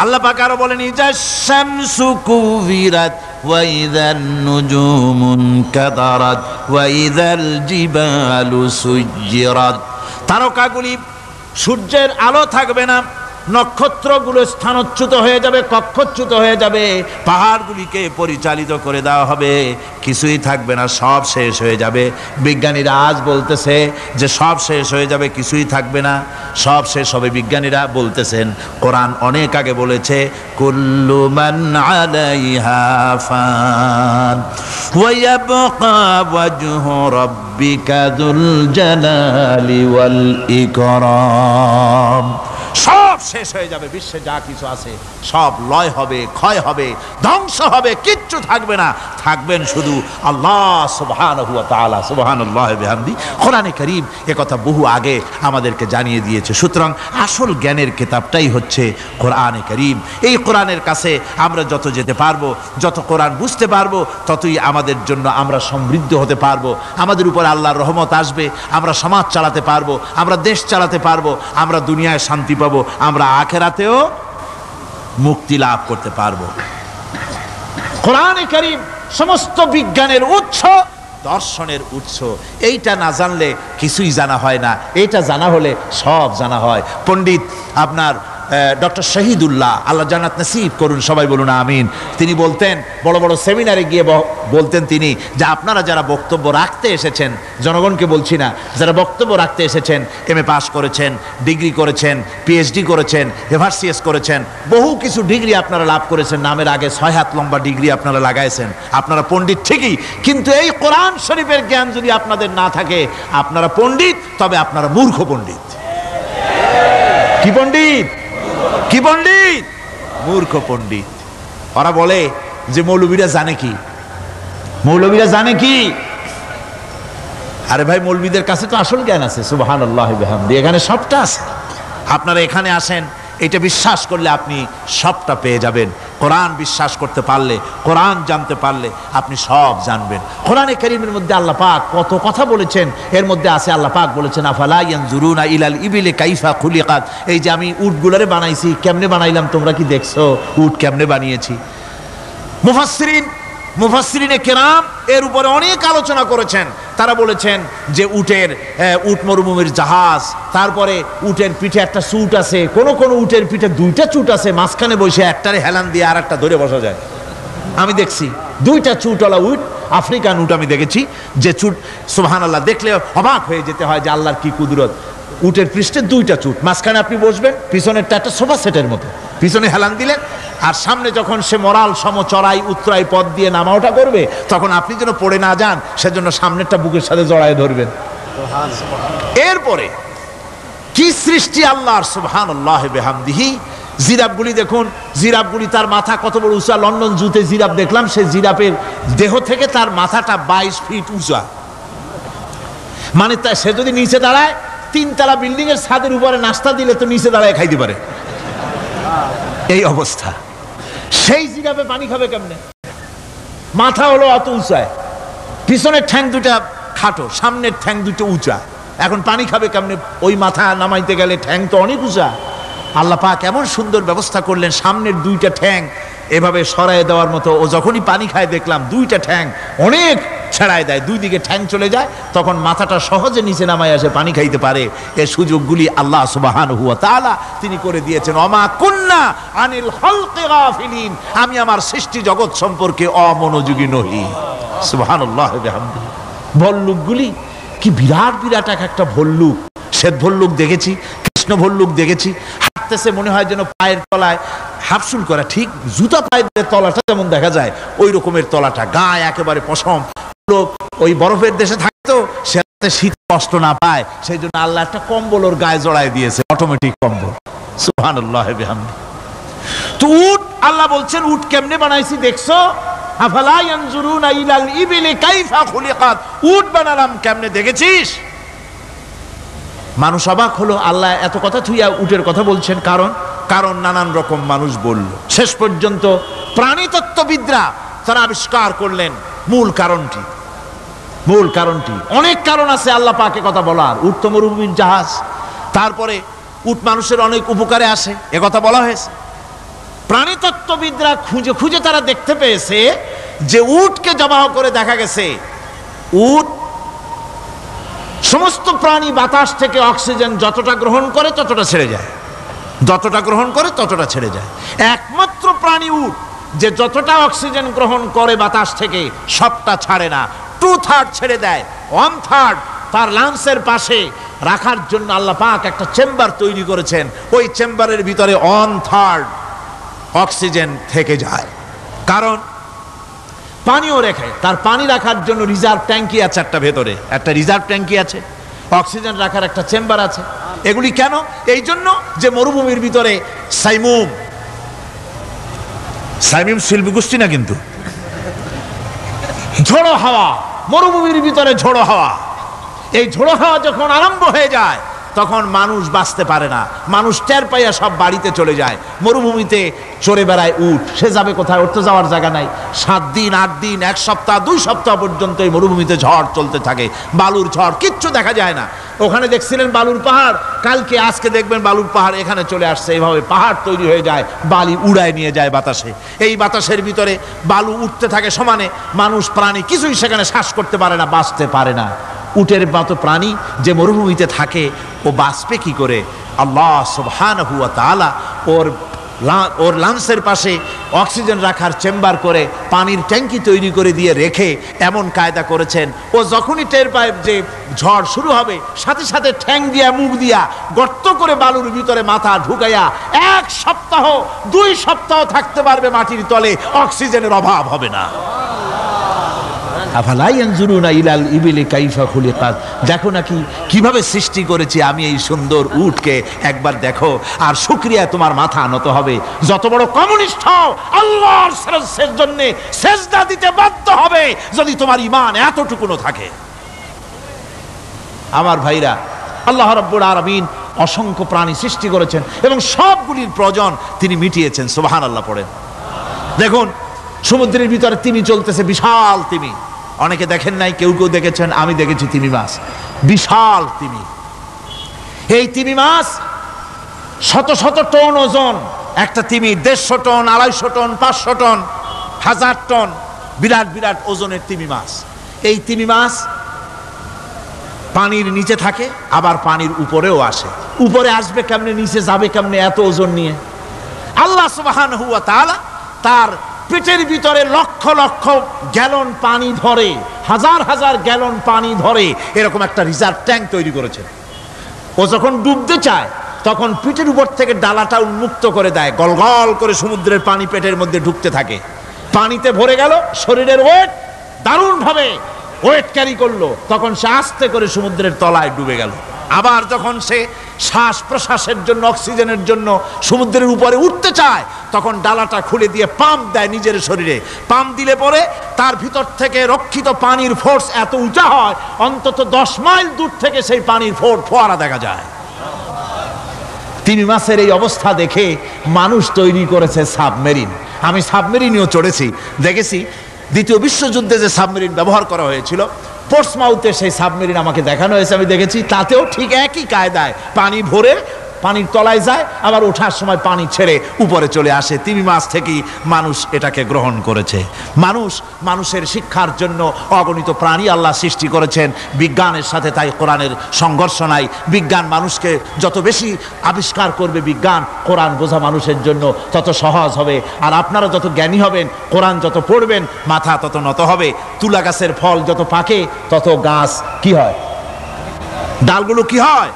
B: আল্লাহ পাক আরো বলেন, ইজাশ শামসু কুবিরাত ওয়া ইযান নুজুমুন কাদারাত ওয়া ইযাল জিবালু সুজ্জিরাত। তারকাগুলি, সূর্যের আলো থাকবে না, নক্ষত্রগুলো স্থানচ্যুত হয়ে যাবে, কক্ষচ্যুত হয়ে যাবে, পাহাড়গুলিকে পরিচালিত করে দেওয়া হবে, কিছুই থাকবে না, সব শেষ হয়ে যাবে। বিজ্ঞানীরা আজ বলতেছে যে সব শেষ হয়ে যাবে, কিছুই থাকবে না, সব শেষ হবে। বিজ্ঞানীরা বলতেছেন, কোরআন অনেক আগে বলেছে, কুল্লু মান আলাইহা ফান ওয়া ইয়াবকা ওয়াজহু রাব্বিকা যুল জালালি ওয়াল ইকরাম। সব শেষ হয়ে যাবে, বিশ্বে যা কিছু আছে সব লয় হবে, ক্ষয় হবে, ধ্বংস হবে, কিচ্ছু থাকবে না, থাকবেন শুধু আল্লাহ সুবহানাহু ওয়া তাআলা। সুবহানাল্লাহি বিহামদি। কোরআনে কারীম একথা বহু আগে আমাদেরকে জানিয়ে দিয়েছে। সুতরাং আসল জ্ঞানের কিতাবটাই হচ্ছে কোরআনে কারীম। এই কোরআনের কাছে আমরা যত যেতে পারবো, যত কোরআন বুঝতে পারবো, ততই আমাদের জন্য আমরা সমৃদ্ধ হতে পারবো, আমাদের উপর আল্লাহর রহমত আসবে, আমরা সমাজ চালাতে পারবো, আমরা দেশ চালাতে পারবো, আমরা দুনিয়ায় শান্তি পাবো, আমরা আখিরাতেও মুক্তি লাভ করতে পারবো। কোরআনে কারীম সমস্ত বিজ্ঞানের উৎস, দর্শনের উৎস। এইটা না জানলে কিছুই জানা হয় না, এটা জানা হলে সব জানা হয়। পণ্ডিত আপনার ডক্টর শহীদুল্লাহ, আল্লাহ জান্নাত নসিব করুন, সবাই বলুন আমিন। তিনি বলতেন, বড় বড় সেমিনারে গিয়ে বলতেন তিনি, যে আপনারা যারা বক্তব্য রাখতে এসেছেন, জনগণকে বলছি না, যারা বক্তব্য রাখতে এসেছেন, MA পাস করেছেন, ডিগ্রি করেছেন, PhD করেছেন, এভারসিএস করেছেন, বহু কিছু ডিগ্রি আপনারা লাভ করেছেন, নামের আগে 6 হাত লম্বা ডিগ্রি আপনারা লাগাইছেন, আপনারা পণ্ডিত ঠিকই, কিন্তু এই কোরআন শরীফের জ্ঞান যদি আপনাদের না থাকে, আপনারা পণ্ডিত, তবে আপনারা মূর্খ পণ্ডিত। কি পণ্ডিত? কি পণ্ডিত? মূর্খ পণ্ডিত। ওরা বলে যে মৌলবীরা জানে কি, মৌলবীরা জানে কি? আরে ভাই, মৌলবীদের কাছে তো আসল জ্ঞান আছে। সুবহানাল্লাহি বিহামদি। এখানে সবটা আছে। আপনারা এখানে আসেন, এটা বিশ্বাস করলে আপনি সবটা পেয়ে যাবেন। কোরআন বিশ্বাস করতে পারলে, কোরআন জানতে পারলে আপনি সব জানবেন। কোরআনে কারীমের মধ্যে আল্লাহ পাক কত কথা বলেছেন। এর মধ্যে আছে আল্লাহ পাক বলেছেন, আফালা ইয়ানজুরুনা ইলাল ইবিলি কাইফা খুলিকাত। এই যে আমি উটগুলারে বানাইছি, কেমনে বানাইলাম তোমরা কি দেখছো? উট কেমনে বানিয়েছি? মুফাসসিরিনে কেরাম এর উপরে অনেক আলোচনা করেছেন। তারা বলেছেন যে উট মরুভূমির জাহাজ, তারপরে উটের পিঠে একটা চুট আছে, কোন উটের পিঠে 2টা চুট আছে, মাঝখানে বসে একটারে হেলান দিয়ে আর একটা ধরে বসা যায়। আমি দেখছি 2টা চুটওয়ালা উট, আফ্রিকান উট আমি দেখেছি, যে চুট সুবহানাল্লাহ দেখলে অবাক হয়ে যেতে হয় যে আল্লাহর কি কুদরত। উটের পৃষ্ঠে 2টা চুট, মাঝখানে আপনি বসবেন, পিছনেরটা একটা সোফা সেটের মতো, পিছনে হেলান দিলেন, আর সামনে যখন সে মরাল সম চড়াই উত্তরাই পথ দিয়ে নামা ওঠা করবে, তখন আপনি যেন পড়ে না যান সেজন্য সামনেরটা বুকের সাথে জড়ায় ধরবেন। এরপরে কি সৃষ্টি আল্লাহর, সুবহানাল্লাহি বিহামদিহি। জিরাফগুলি দেখুন, জিরাফগুলি তার মাথা কত বড় উঁচা। লন্ডন জুতে জিরাফ দেখলাম, সেই জিরাফের দেহ থেকে তার মাথাটা 22 ফিট উঁচা। মানে সে যদি নিচে দাঁড়ায়, 3 তলা বিল্ডিং এর ছাদের উপরে নাস্তা দিলে তো নিচে দাঁড়ায় খাইতে পারে, এই অবস্থা। সেই জিরাফে পানি খাবে কেমনে? মাথা হলো অত উঁচায়, পিছনের ঠ্যাং 2টা খাটো, সামনের ঠ্যাং 2টো উঁচা, এখন পানি খাবে কেমনে? ওই মাথা নামাইতে গেলে ঠ্যাং তো অনেক উঁচা। আল্লাহ পাক এমন সুন্দর ব্যবস্থা করলেন, সামনের 2টা ঠ্যাং এভাবে সরায় দেওয়ার মতো। ও যখনই পানি খায় দেখলাম 2টা ঠ্যাং অনেক ছেড়ায় দেয়, 2 দিকে ঠ্যাং চলে যায়, তখন মাথাটা সহজে নিচে নামায় আসে, পানি খাইতে পারে। এই সুযোগগুলি আল্লাহ সুবহানাহু ওয়া তাআলা তিনি করে দিয়েছেন। ওমা কুন্না আনিল খালকি গাফিলিন, আমি আমার সৃষ্টি জগৎ সম্পর্কে অমনোযোগী নহি। সুবহানাল্লাহি বিহামদিহি। ভল্লুকগুলি কি বিরাট বিরাট একটা ভল্লুক। শ্বেত ভল্লুক দেখেছি, কৃষ্ণ ভল্লুক দেখেছি, হাঁটতেছে মনে হয় যেন পায়ের তলায় হাফসুল করা, ঠিক জুতা পায়ের তলাটা যেমন দেখা যায় ওই রকমের তলাটা, গায়ে একেবারে পশম। ওই বরফের দেশে থাকতো, সে শীত কষ্ট না পায়, সেই জন্য আল্লাহ একটা কম্বল ওর গায়ে জড়ায় দিয়েছে, অটোমেটিক কম্বল। সুবহানাল্লাহি বিহামদিহি। তো উট, আল্লাহ বলছেন উট কেমনে বানাইছি দেখছো? আফালা ইয়ানজুরুনা ইলাল ইবিলি কাইফা খুলিকাত। উট বানালাম কেমনে দেখেছিস? মানুষ অবাক হলো, আল্লাহ এত কথা থুইয়া উটের কথা বলছেন। কারণ নানান রকম মানুষ বলল। শেষ পর্যন্ত প্রাণীতত্ত্ববিদরা তারা আবিষ্কার করলেন মূল কারণটি। অনেক কারণ আছে আল্লাহ পাকে কথা বলার। উট তো মরুভূমির জাহাজ, তারপরে উট মানুষের অনেক উপকারে আসে, কথা বলা হয়েছে। প্রাণীতত্ত্ববিদরা খুঁজে খুঁজে তারা দেখতে পেয়েছে যে উটকে জবাহ করে দেখা গেছে, উট সমস্ত প্রাণী বাতাস থেকে অক্সিজেন যতটা গ্রহণ করে ততটা ছেড়ে যায়, যতটা গ্রহণ করে ততটা ছেড়ে যায়। একমাত্র প্রাণী উট যে যতটা অক্সিজেন গ্রহণ করে বাতাস থেকে সবটা ছাড়ে না, 2/3 ছেড়ে দেয়, 1/3 তার লাংসের পাশে রাখার জন্য আল্লাহ পাক একটা চেম্বার তৈরি করেছেন। ওই চেম্বারের ভিতরে 1/3 অক্সিজেন থেকে যায়। কারণ পানিও রেখে, তার পানি রাখার জন্য রিজার্ভ ট্যাঙ্কি আছে, একটা ভেতরে একটা রিজার্ভ ট্যাঙ্কি আছে, অক্সিজেন রাখার একটা চেম্বার আছে। এগুলি কেন? এই জন্য যে মরুভূমির ভিতরে সাইমুম শিল্পী গোষ্ঠী না, কিন্তু ঝোড়ো হাওয়া, মরুভূমির ভিতরে ঝোড়ো হাওয়া, এই ঝোড়ো হাওয়া যখন আরম্ভ হয়ে যায় তখন মানুষ বাঁচতে পারে না, মানুষ টের পাইয়া সব বাড়িতে চলে যায়। মরুভূমিতে চড়ে বেড়ায় উট, সে যাবে কোথায়? ওর তো যাওয়ার জায়গা নাই। 7 দিন 8 দিন 1 সপ্তাহ 2 সপ্তাহ পর্যন্ত এই মরুভূমিতে ঝড় চলতে থাকে, বালুর ঝড়, কিচ্ছু দেখা যায় না। ওখানে দেখছিলেন বালুর পাহাড়, কালকে আজকে দেখবেন বালুর পাহাড় এখানে চলে আসছে। এইভাবে পাহাড় তৈরি হয়ে যায়, বালি উড়ায় নিয়ে যায় বাতাসে। এই বাতাসের ভিতরে বালু উঠতে থাকে সমানে, মানুষ প্রাণী কিছুই সেখানে শ্বাস করতে পারে না, বাঁচতে পারে না। উটের মতো প্রাণী যে মরুভূমিতে থাকে ও বাঁচবে কি করে? আল্লাহ সুবহানাহু ওয়া তাআলা ওর লাংসের পাশে অক্সিজেন রাখার চেম্বার করে পানির ট্যাঙ্কি তৈরি করে দিয়ে রেখে এমন কায়দা করেছেন, ও যখনই টের পায় যে ঝড় শুরু হবে, সাথে সাথে ঠ্যাং দিয়া মুখ দিয়া গর্ত করে বালুর ভিতরে মাথা ঢুকাইয়া 1 সপ্তাহ 2 সপ্তাহ থাকতে পারবে মাটির তলে, অক্সিজেনের অভাব হবে না। আফালা ইয়ানজুরুনা ইলাল ইবিলি কাইফা খুলিকাত, দেখো নাকি কিভাবে সৃষ্টি করেছি আমি এই সুন্দর উটকে, একবার দেখো। আর শুকরিয়া তোমার মাথা নত হবে। যত বড় কমিউনিস্ট হও, আল্লাহর জন্য সেজদা দিতে বাধ্য হবে যদি তোমার ঈমান এতটুকুনো থাকে। আমার ভাইরা, আল্লাহ রাব্বুল আলামিন অসংখ্য প্রাণী সৃষ্টি করেছেন এবং সবগুলির প্রয়োজন তিনি মিটিয়েছেন। সুবহানাল্লাহ পড়েন। দেখুন সমুদ্রের ভিতরে তিমি চলতেছে, বিশাল তিমি। অনেকে দেখেন নাই, কেউ কেউ দেখেছেন, আমি দেখেছি তিমি মাছ, বিশাল তিমি। এই তিমি মাছ শত শত টন ওজন, একটা তিমি 150 টন 250 টন 500 টন 1000 টন, বিরাট বিরাট ওজনের তিমি মাছ। এই তিমি মাছ পানির নিচে থাকে, আবার পানির উপরেও আসে। উপরে আসবে কেমনে, নিচে যাবে কেমনে এত ওজন নিয়ে? আল্লাহ সুবহানাহু ওয়া তাআলা তার পেটের ভিতরে লক্ষ লক্ষ গ্যালন পানি ধরে, হাজার হাজার গ্যালন পানি ধরে এরকম একটা রিজার্ভ ট্যাঙ্ক তৈরি করেছে। ও যখন ডুবতে চায় তখন পিঠের উপর থেকে ডালাটা উন্মুক্ত করে দেয়, গলগল করে সমুদ্রের পানি পেটের মধ্যে ঢুকতে থাকে। পানিতে ভরে গেল, শরীরের ওয়েট দারুণভাবে ওয়েট ক্যারি করলো, তখন সে আস্তে করে সমুদ্রের তলায় ডুবে গেল। আবার যখন সে শ্বাস প্রশ্বাসের জন্য, অক্সিজেনের জন্য সমুদ্রের উপরে উঠতে চায়, তখন ডালাটা খুলে দিয়ে পাম্প দেয় নিজের শরীরে। পাম্প দিলে পরে তার ভিতর থেকে রক্ষিত পানির ফোর্স এত উঁচা হয়, অন্তত 10 মাইল দূর থেকে সেই পানির ফোয়ারা দেখা যায়। তিমি মাছের এই অবস্থা দেখে মানুষ তৈরি করেছে সাবমেরিন। আমি সাবমেরিনেও চড়েছি, দেখেছি। দ্বিতীয় বিশ্বযুদ্ধে যে সাবমেরিন ব্যবহার করা হয়েছিল, পোর্টসমাউথে সেই সাবমেরিন আমাকে দেখানো হয়েছে, আমি দেখেছি। তাতেও ঠিক একই কায়দায় পানি ভরে পানির তলায় যায়, আবার ওঠার সময় পানি ছেড়ে উপরে চলে আসে। তিমি মাছ থেকেই মানুষ এটাকে গ্রহণ করেছে। মানুষের শিক্ষার জন্য অগণিত প্রাণী আল্লাহ সৃষ্টি করেছেন বিজ্ঞানের সাথে, তাই কোরআনের সংঘর্ষ নাই। বিজ্ঞান মানুষকে যত বেশি আবিষ্কার করবে, বিজ্ঞান কোরআন বোঝা মানুষের জন্য তত সহজ হবে। আর আপনারা যত জ্ঞানী হবেন, কোরআন যত পড়বেন, মাথা তত নত হবে। তুলা গাছের ফল যত পাকে তত গাছ কি হয়, ডালগুলো কি হয়,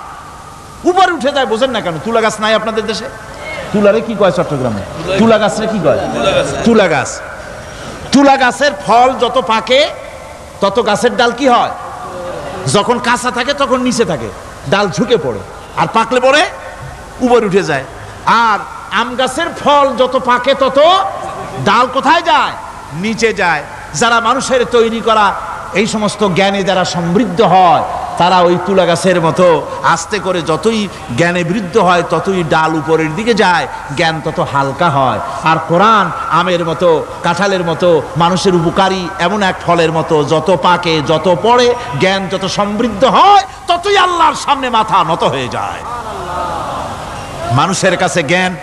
B: উপরে উঠে যায়। বোঝেন না কেন? তুলা গাছ নাই আপনাদের দেশে? তুলারে কি কয় চট্টগ্রামে? তুলা গাছরে কি কয়? তুলা গাছ। তুলা গাছের ফল যত পাকে তত গাছের ডাল কি হয়, যখন কাঁচা থাকে তখন নিচে থাকে, ডাল ঝুঁকে পড়ে, আর পাকলে পরে উপরে উঠে যায়। আর আম গাছের ফল যত পাকে তত ডাল কোথায় যায়? নিচে যায়। যারা মানুষের তৈরি করা এই সমস্ত জ্ঞানে যারা সমৃদ্ধ হয়, তারা ওই তুলা গাছের মতো আস্তে করে যতই জ্ঞানে বৃদ্ধ হয় ততই ডাল উপরের দিকে যায়, জ্ঞান তত হালকা হয়। আর কোরআন আমের মতো, কাঁঠালের মতো, মানুষের উপকারী এমন এক ফলের মতো, যত পাকে যত পড়ে, জ্ঞান যত সমৃদ্ধ হয় ততই আল্লাহর সামনে মাথা নত হয়ে যায়। মানুষের কাছে জ্ঞান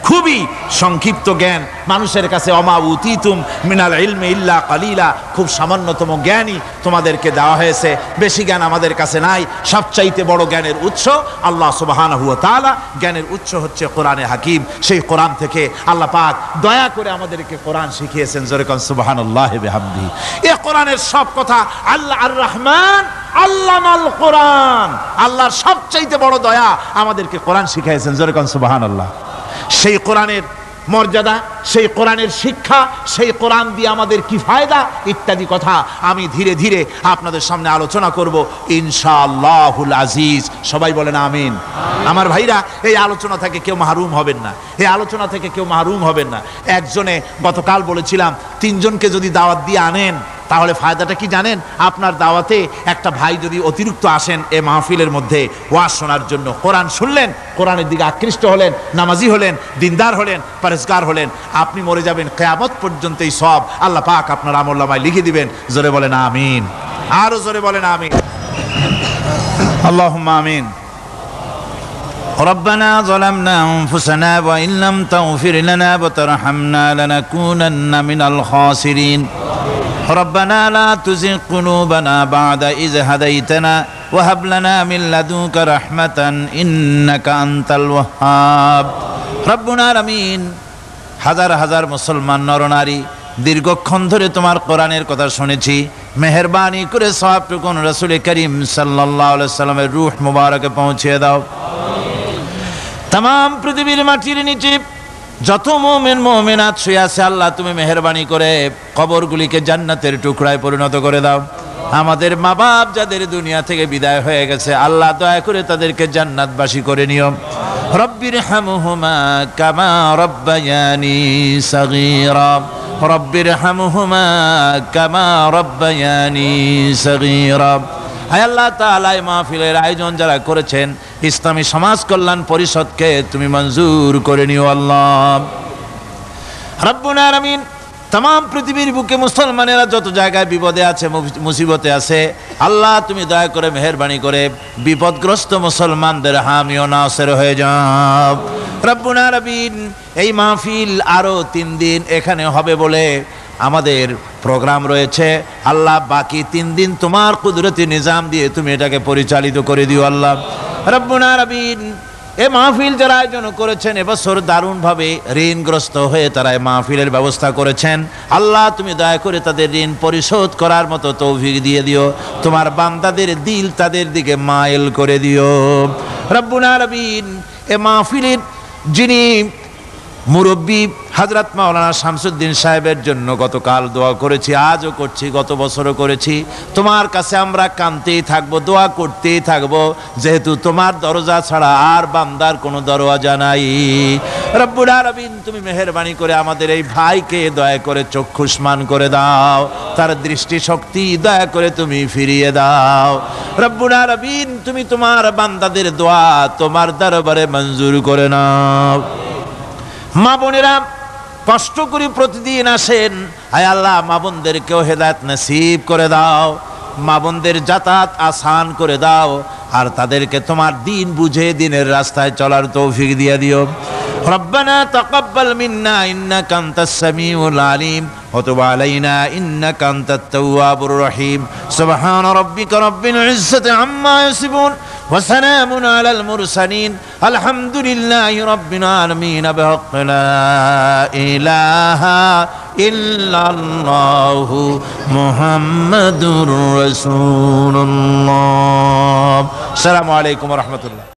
B: খুবই সংক্ষিপ্ত জ্ঞান, মানুষের কাছে অমা উতিতুম মিনাল ইলমি ইল্লা কালিলা, খুব সামান্যতম জ্ঞানই তোমাদেরকে দেওয়া হয়েছে, বেশি জ্ঞান আমাদের কাছে নাই। সবচাইতে বড় জ্ঞানের উৎস আল্লাহ সুবহানাহু ওয়া তাআলা। জ্ঞানের উৎস হচ্ছে কোরআনে হাকিম। সেই কোরআন থেকে আল্লাহ পাক দয়া করে আমাদেরকে কোরআন শিখিয়েছেন। জোরে কোন সুবহানাল্লাহি বিহামদিহি। এই কোরআনের সব কথা আল্লাহ আর রহমান আল্লামাল কোরআন, আল্লাহর সবচাইতে বড় দয়া আমাদেরকে কোরআন শিখিয়েছেন। জোরে কোন সুবহানাল্লাহ। সেই কোরআনের মর্যাদা, সেই কোরআনের শিক্ষা, সেই কোরআন দিয়ে আমাদের কি ফায়দা ইত্যাদি কথা আমি ধীরে ধীরে আপনাদের সামনে আলোচনা করব ইনশাআল্লাহুল আজিজ। সবাই বলেন আমিন। আমার ভাইরা, এই আলোচনা থেকে কেউ মাহরুম হবেন না, এই আলোচনা থেকে কেউ মাহরুম হবেন না। একজনে গতকাল বলেছিলাম 3 জনকে যদি দাওয়াত দিয়ে আনেন তাহলে ফায়দাটা কি জানেন? আপনার দাওয়াতে একটা ভাই যদি অতিরিক্ত আসেন এ মাহফিলের মধ্যে ওয়াজ শোনার জন্য, কোরআন শুনলেন, কোরআনের দিকে আকৃষ্ট হলেন, নামাজি হলেন, দিনদার হলেন, পরেজগার হলেন, আপনি মরে যাবেন, কিয়ামত পর্যন্ত এই সব আল্লাহ পাক আপনার আমলনামায় লিখে দিবেন। জোরে বলেন আমিন, আরো জোরে বলেন আমিন, আল্লাহুম্মা আমিন।
C: ربنا ظلمنا أنفسنا وإن لم تغفر لنا وترحمنا لنكونن من الخاسرين ربنا لا تزغ قلوبنا بعد إذ هديتنا وهب لنا من لدنك رحمة إنك أنت الوهاب ربنا العالمين। হাজার হাজার মুসলমান নরনারী দীর্ঘক্ষণ ধরে তোমার কোরআনের কথা শুনেছি, মেহেরবানি করে সওয়াবটুকুন রাসূল করিম সাল্লাল্লাহু আলাইহি সাল্লামের রূহ মুবারকে পৌঁছে দাও। तमाम পৃথিবীর মাটির নিচে যত মুমিন মুমিনাত শুয়ে আছে আল্লাহ তুমি মেহেরবানি করে কবরগুলিকে জান্নাতের টুকরায় পরিণত করে দাও। আমাদের মা বাপ যাদের দুনিয়া থেকে বিদায় হয়ে গেছে আল্লাহ দয়া করে তাদেরকে জান্নাতবাসী করে নিও। রব্বিরহামহুমা কামা রব্বায়ানি সগীরা রব্বিরহামহুমা কামা রব্বায়ানি সগীরা। হায় আল্লাহ তাআলা এই মাহফিলের আয়োজন যারা করেছেন ইসলামী সমাজ কল্যাণ পরিষদকে তুমি মঞ্জুর করে নিও আল্লাহ রাব্বুল আলামিন। तमाम পৃথিবীর বুকে মুসলমানেরা যত জায়গায় বিপদে আছে, মুসিবতে আছে, আল্লাহ তুমি দয়া করে মেহেরবানি করে বিপদগ্রস্ত মুসলমানদের হামি ও নাসির হয়ে যাও রাব্বুল আলামিন। এই মাহফিল আরো 3 দিন এখানে হবে বলে আমাদের প্রোগ্রাম রয়েছে আল্লাহ, বাকি 3 দিন তোমার কুদরতি নিজাম দিয়ে তুমি এটাকে পরিচালিত করে দিও আল্লাহ রাব্বুল আলামিন। এই মাহফিল যারা আয়োজন করেছেন এবছর দারুণভাবে ঋণগ্রস্ত হয়ে তারা এই মাহফিলের ব্যবস্থা করেছেন আল্লাহ তুমি দয়া করে তাদের ঋণ পরিশোধ করার মতো তৌফিক দিয়ে দিও। তোমার বান্দাদের দিল তাদের দিকে মাইল করে দিও রাব্বুল আলামিন। এই মাহফিলের যিনি মুরব্বী হযরত মাওলানা শামসুদ্দিন সাহেবের জন্য গতকাল দোয়া করেছি, আজও করছি, গত বছরও করেছি। তোমার কাছে আমরা কাঁদতেই থাকবো, দোয়া করতেই থাকবো, যেহেতু তোমার দরজা ছাড়া আর বান্দার কোনো দরওয়াজা নাই রব্বুল আলামিন। তুমি মেহেরবানি করে আমাদের এই ভাইকে দয়া করে চক্ষুষ্মান করে দাও, তার দৃষ্টি শক্তি দয়া করে তুমি ফিরিয়ে দাও রব্বুল আলামিন। তুমি তোমার বান্দাদের দোয়া তোমার দরবারে মঞ্জুর করে নাও। মা বোনেরা কষ্ট করে প্রতিদিন আসেন, আয় আল্লাহ মা বোনদেরকেও হেদায়েত নসিব করে দাও, মা বোনদের যাতায়াত আসান করে দাও, আর তাদেরকে তোমার দিন বুঝে দিনের রাস্তায় চলার তৌফিক দিয়ে দিও। রব্বানা তাকাব্বাল মিন্না ইন্নাকা আনতাস সামিউল আলিম ওয়া তুব আলাইনা ইন্নাকা আনতাত তাওয়াবুর রহিম। সুবহান রাব্বিকা রাব্বিল ইজ্জাতি আম্মা ইয়াসিফুন ওয়া সালামুন আলাল মুরসালিন আলহামদুলিল্লাহি রাব্বিল আলামিন। বিহাক্কি লা ইলাহা ইল্লাল্লাহু মুহাম্মাদুর রাসূলুল্লাহ। আসসালামু আলাইকুম ওয়া রাহমাতুল্লাহ।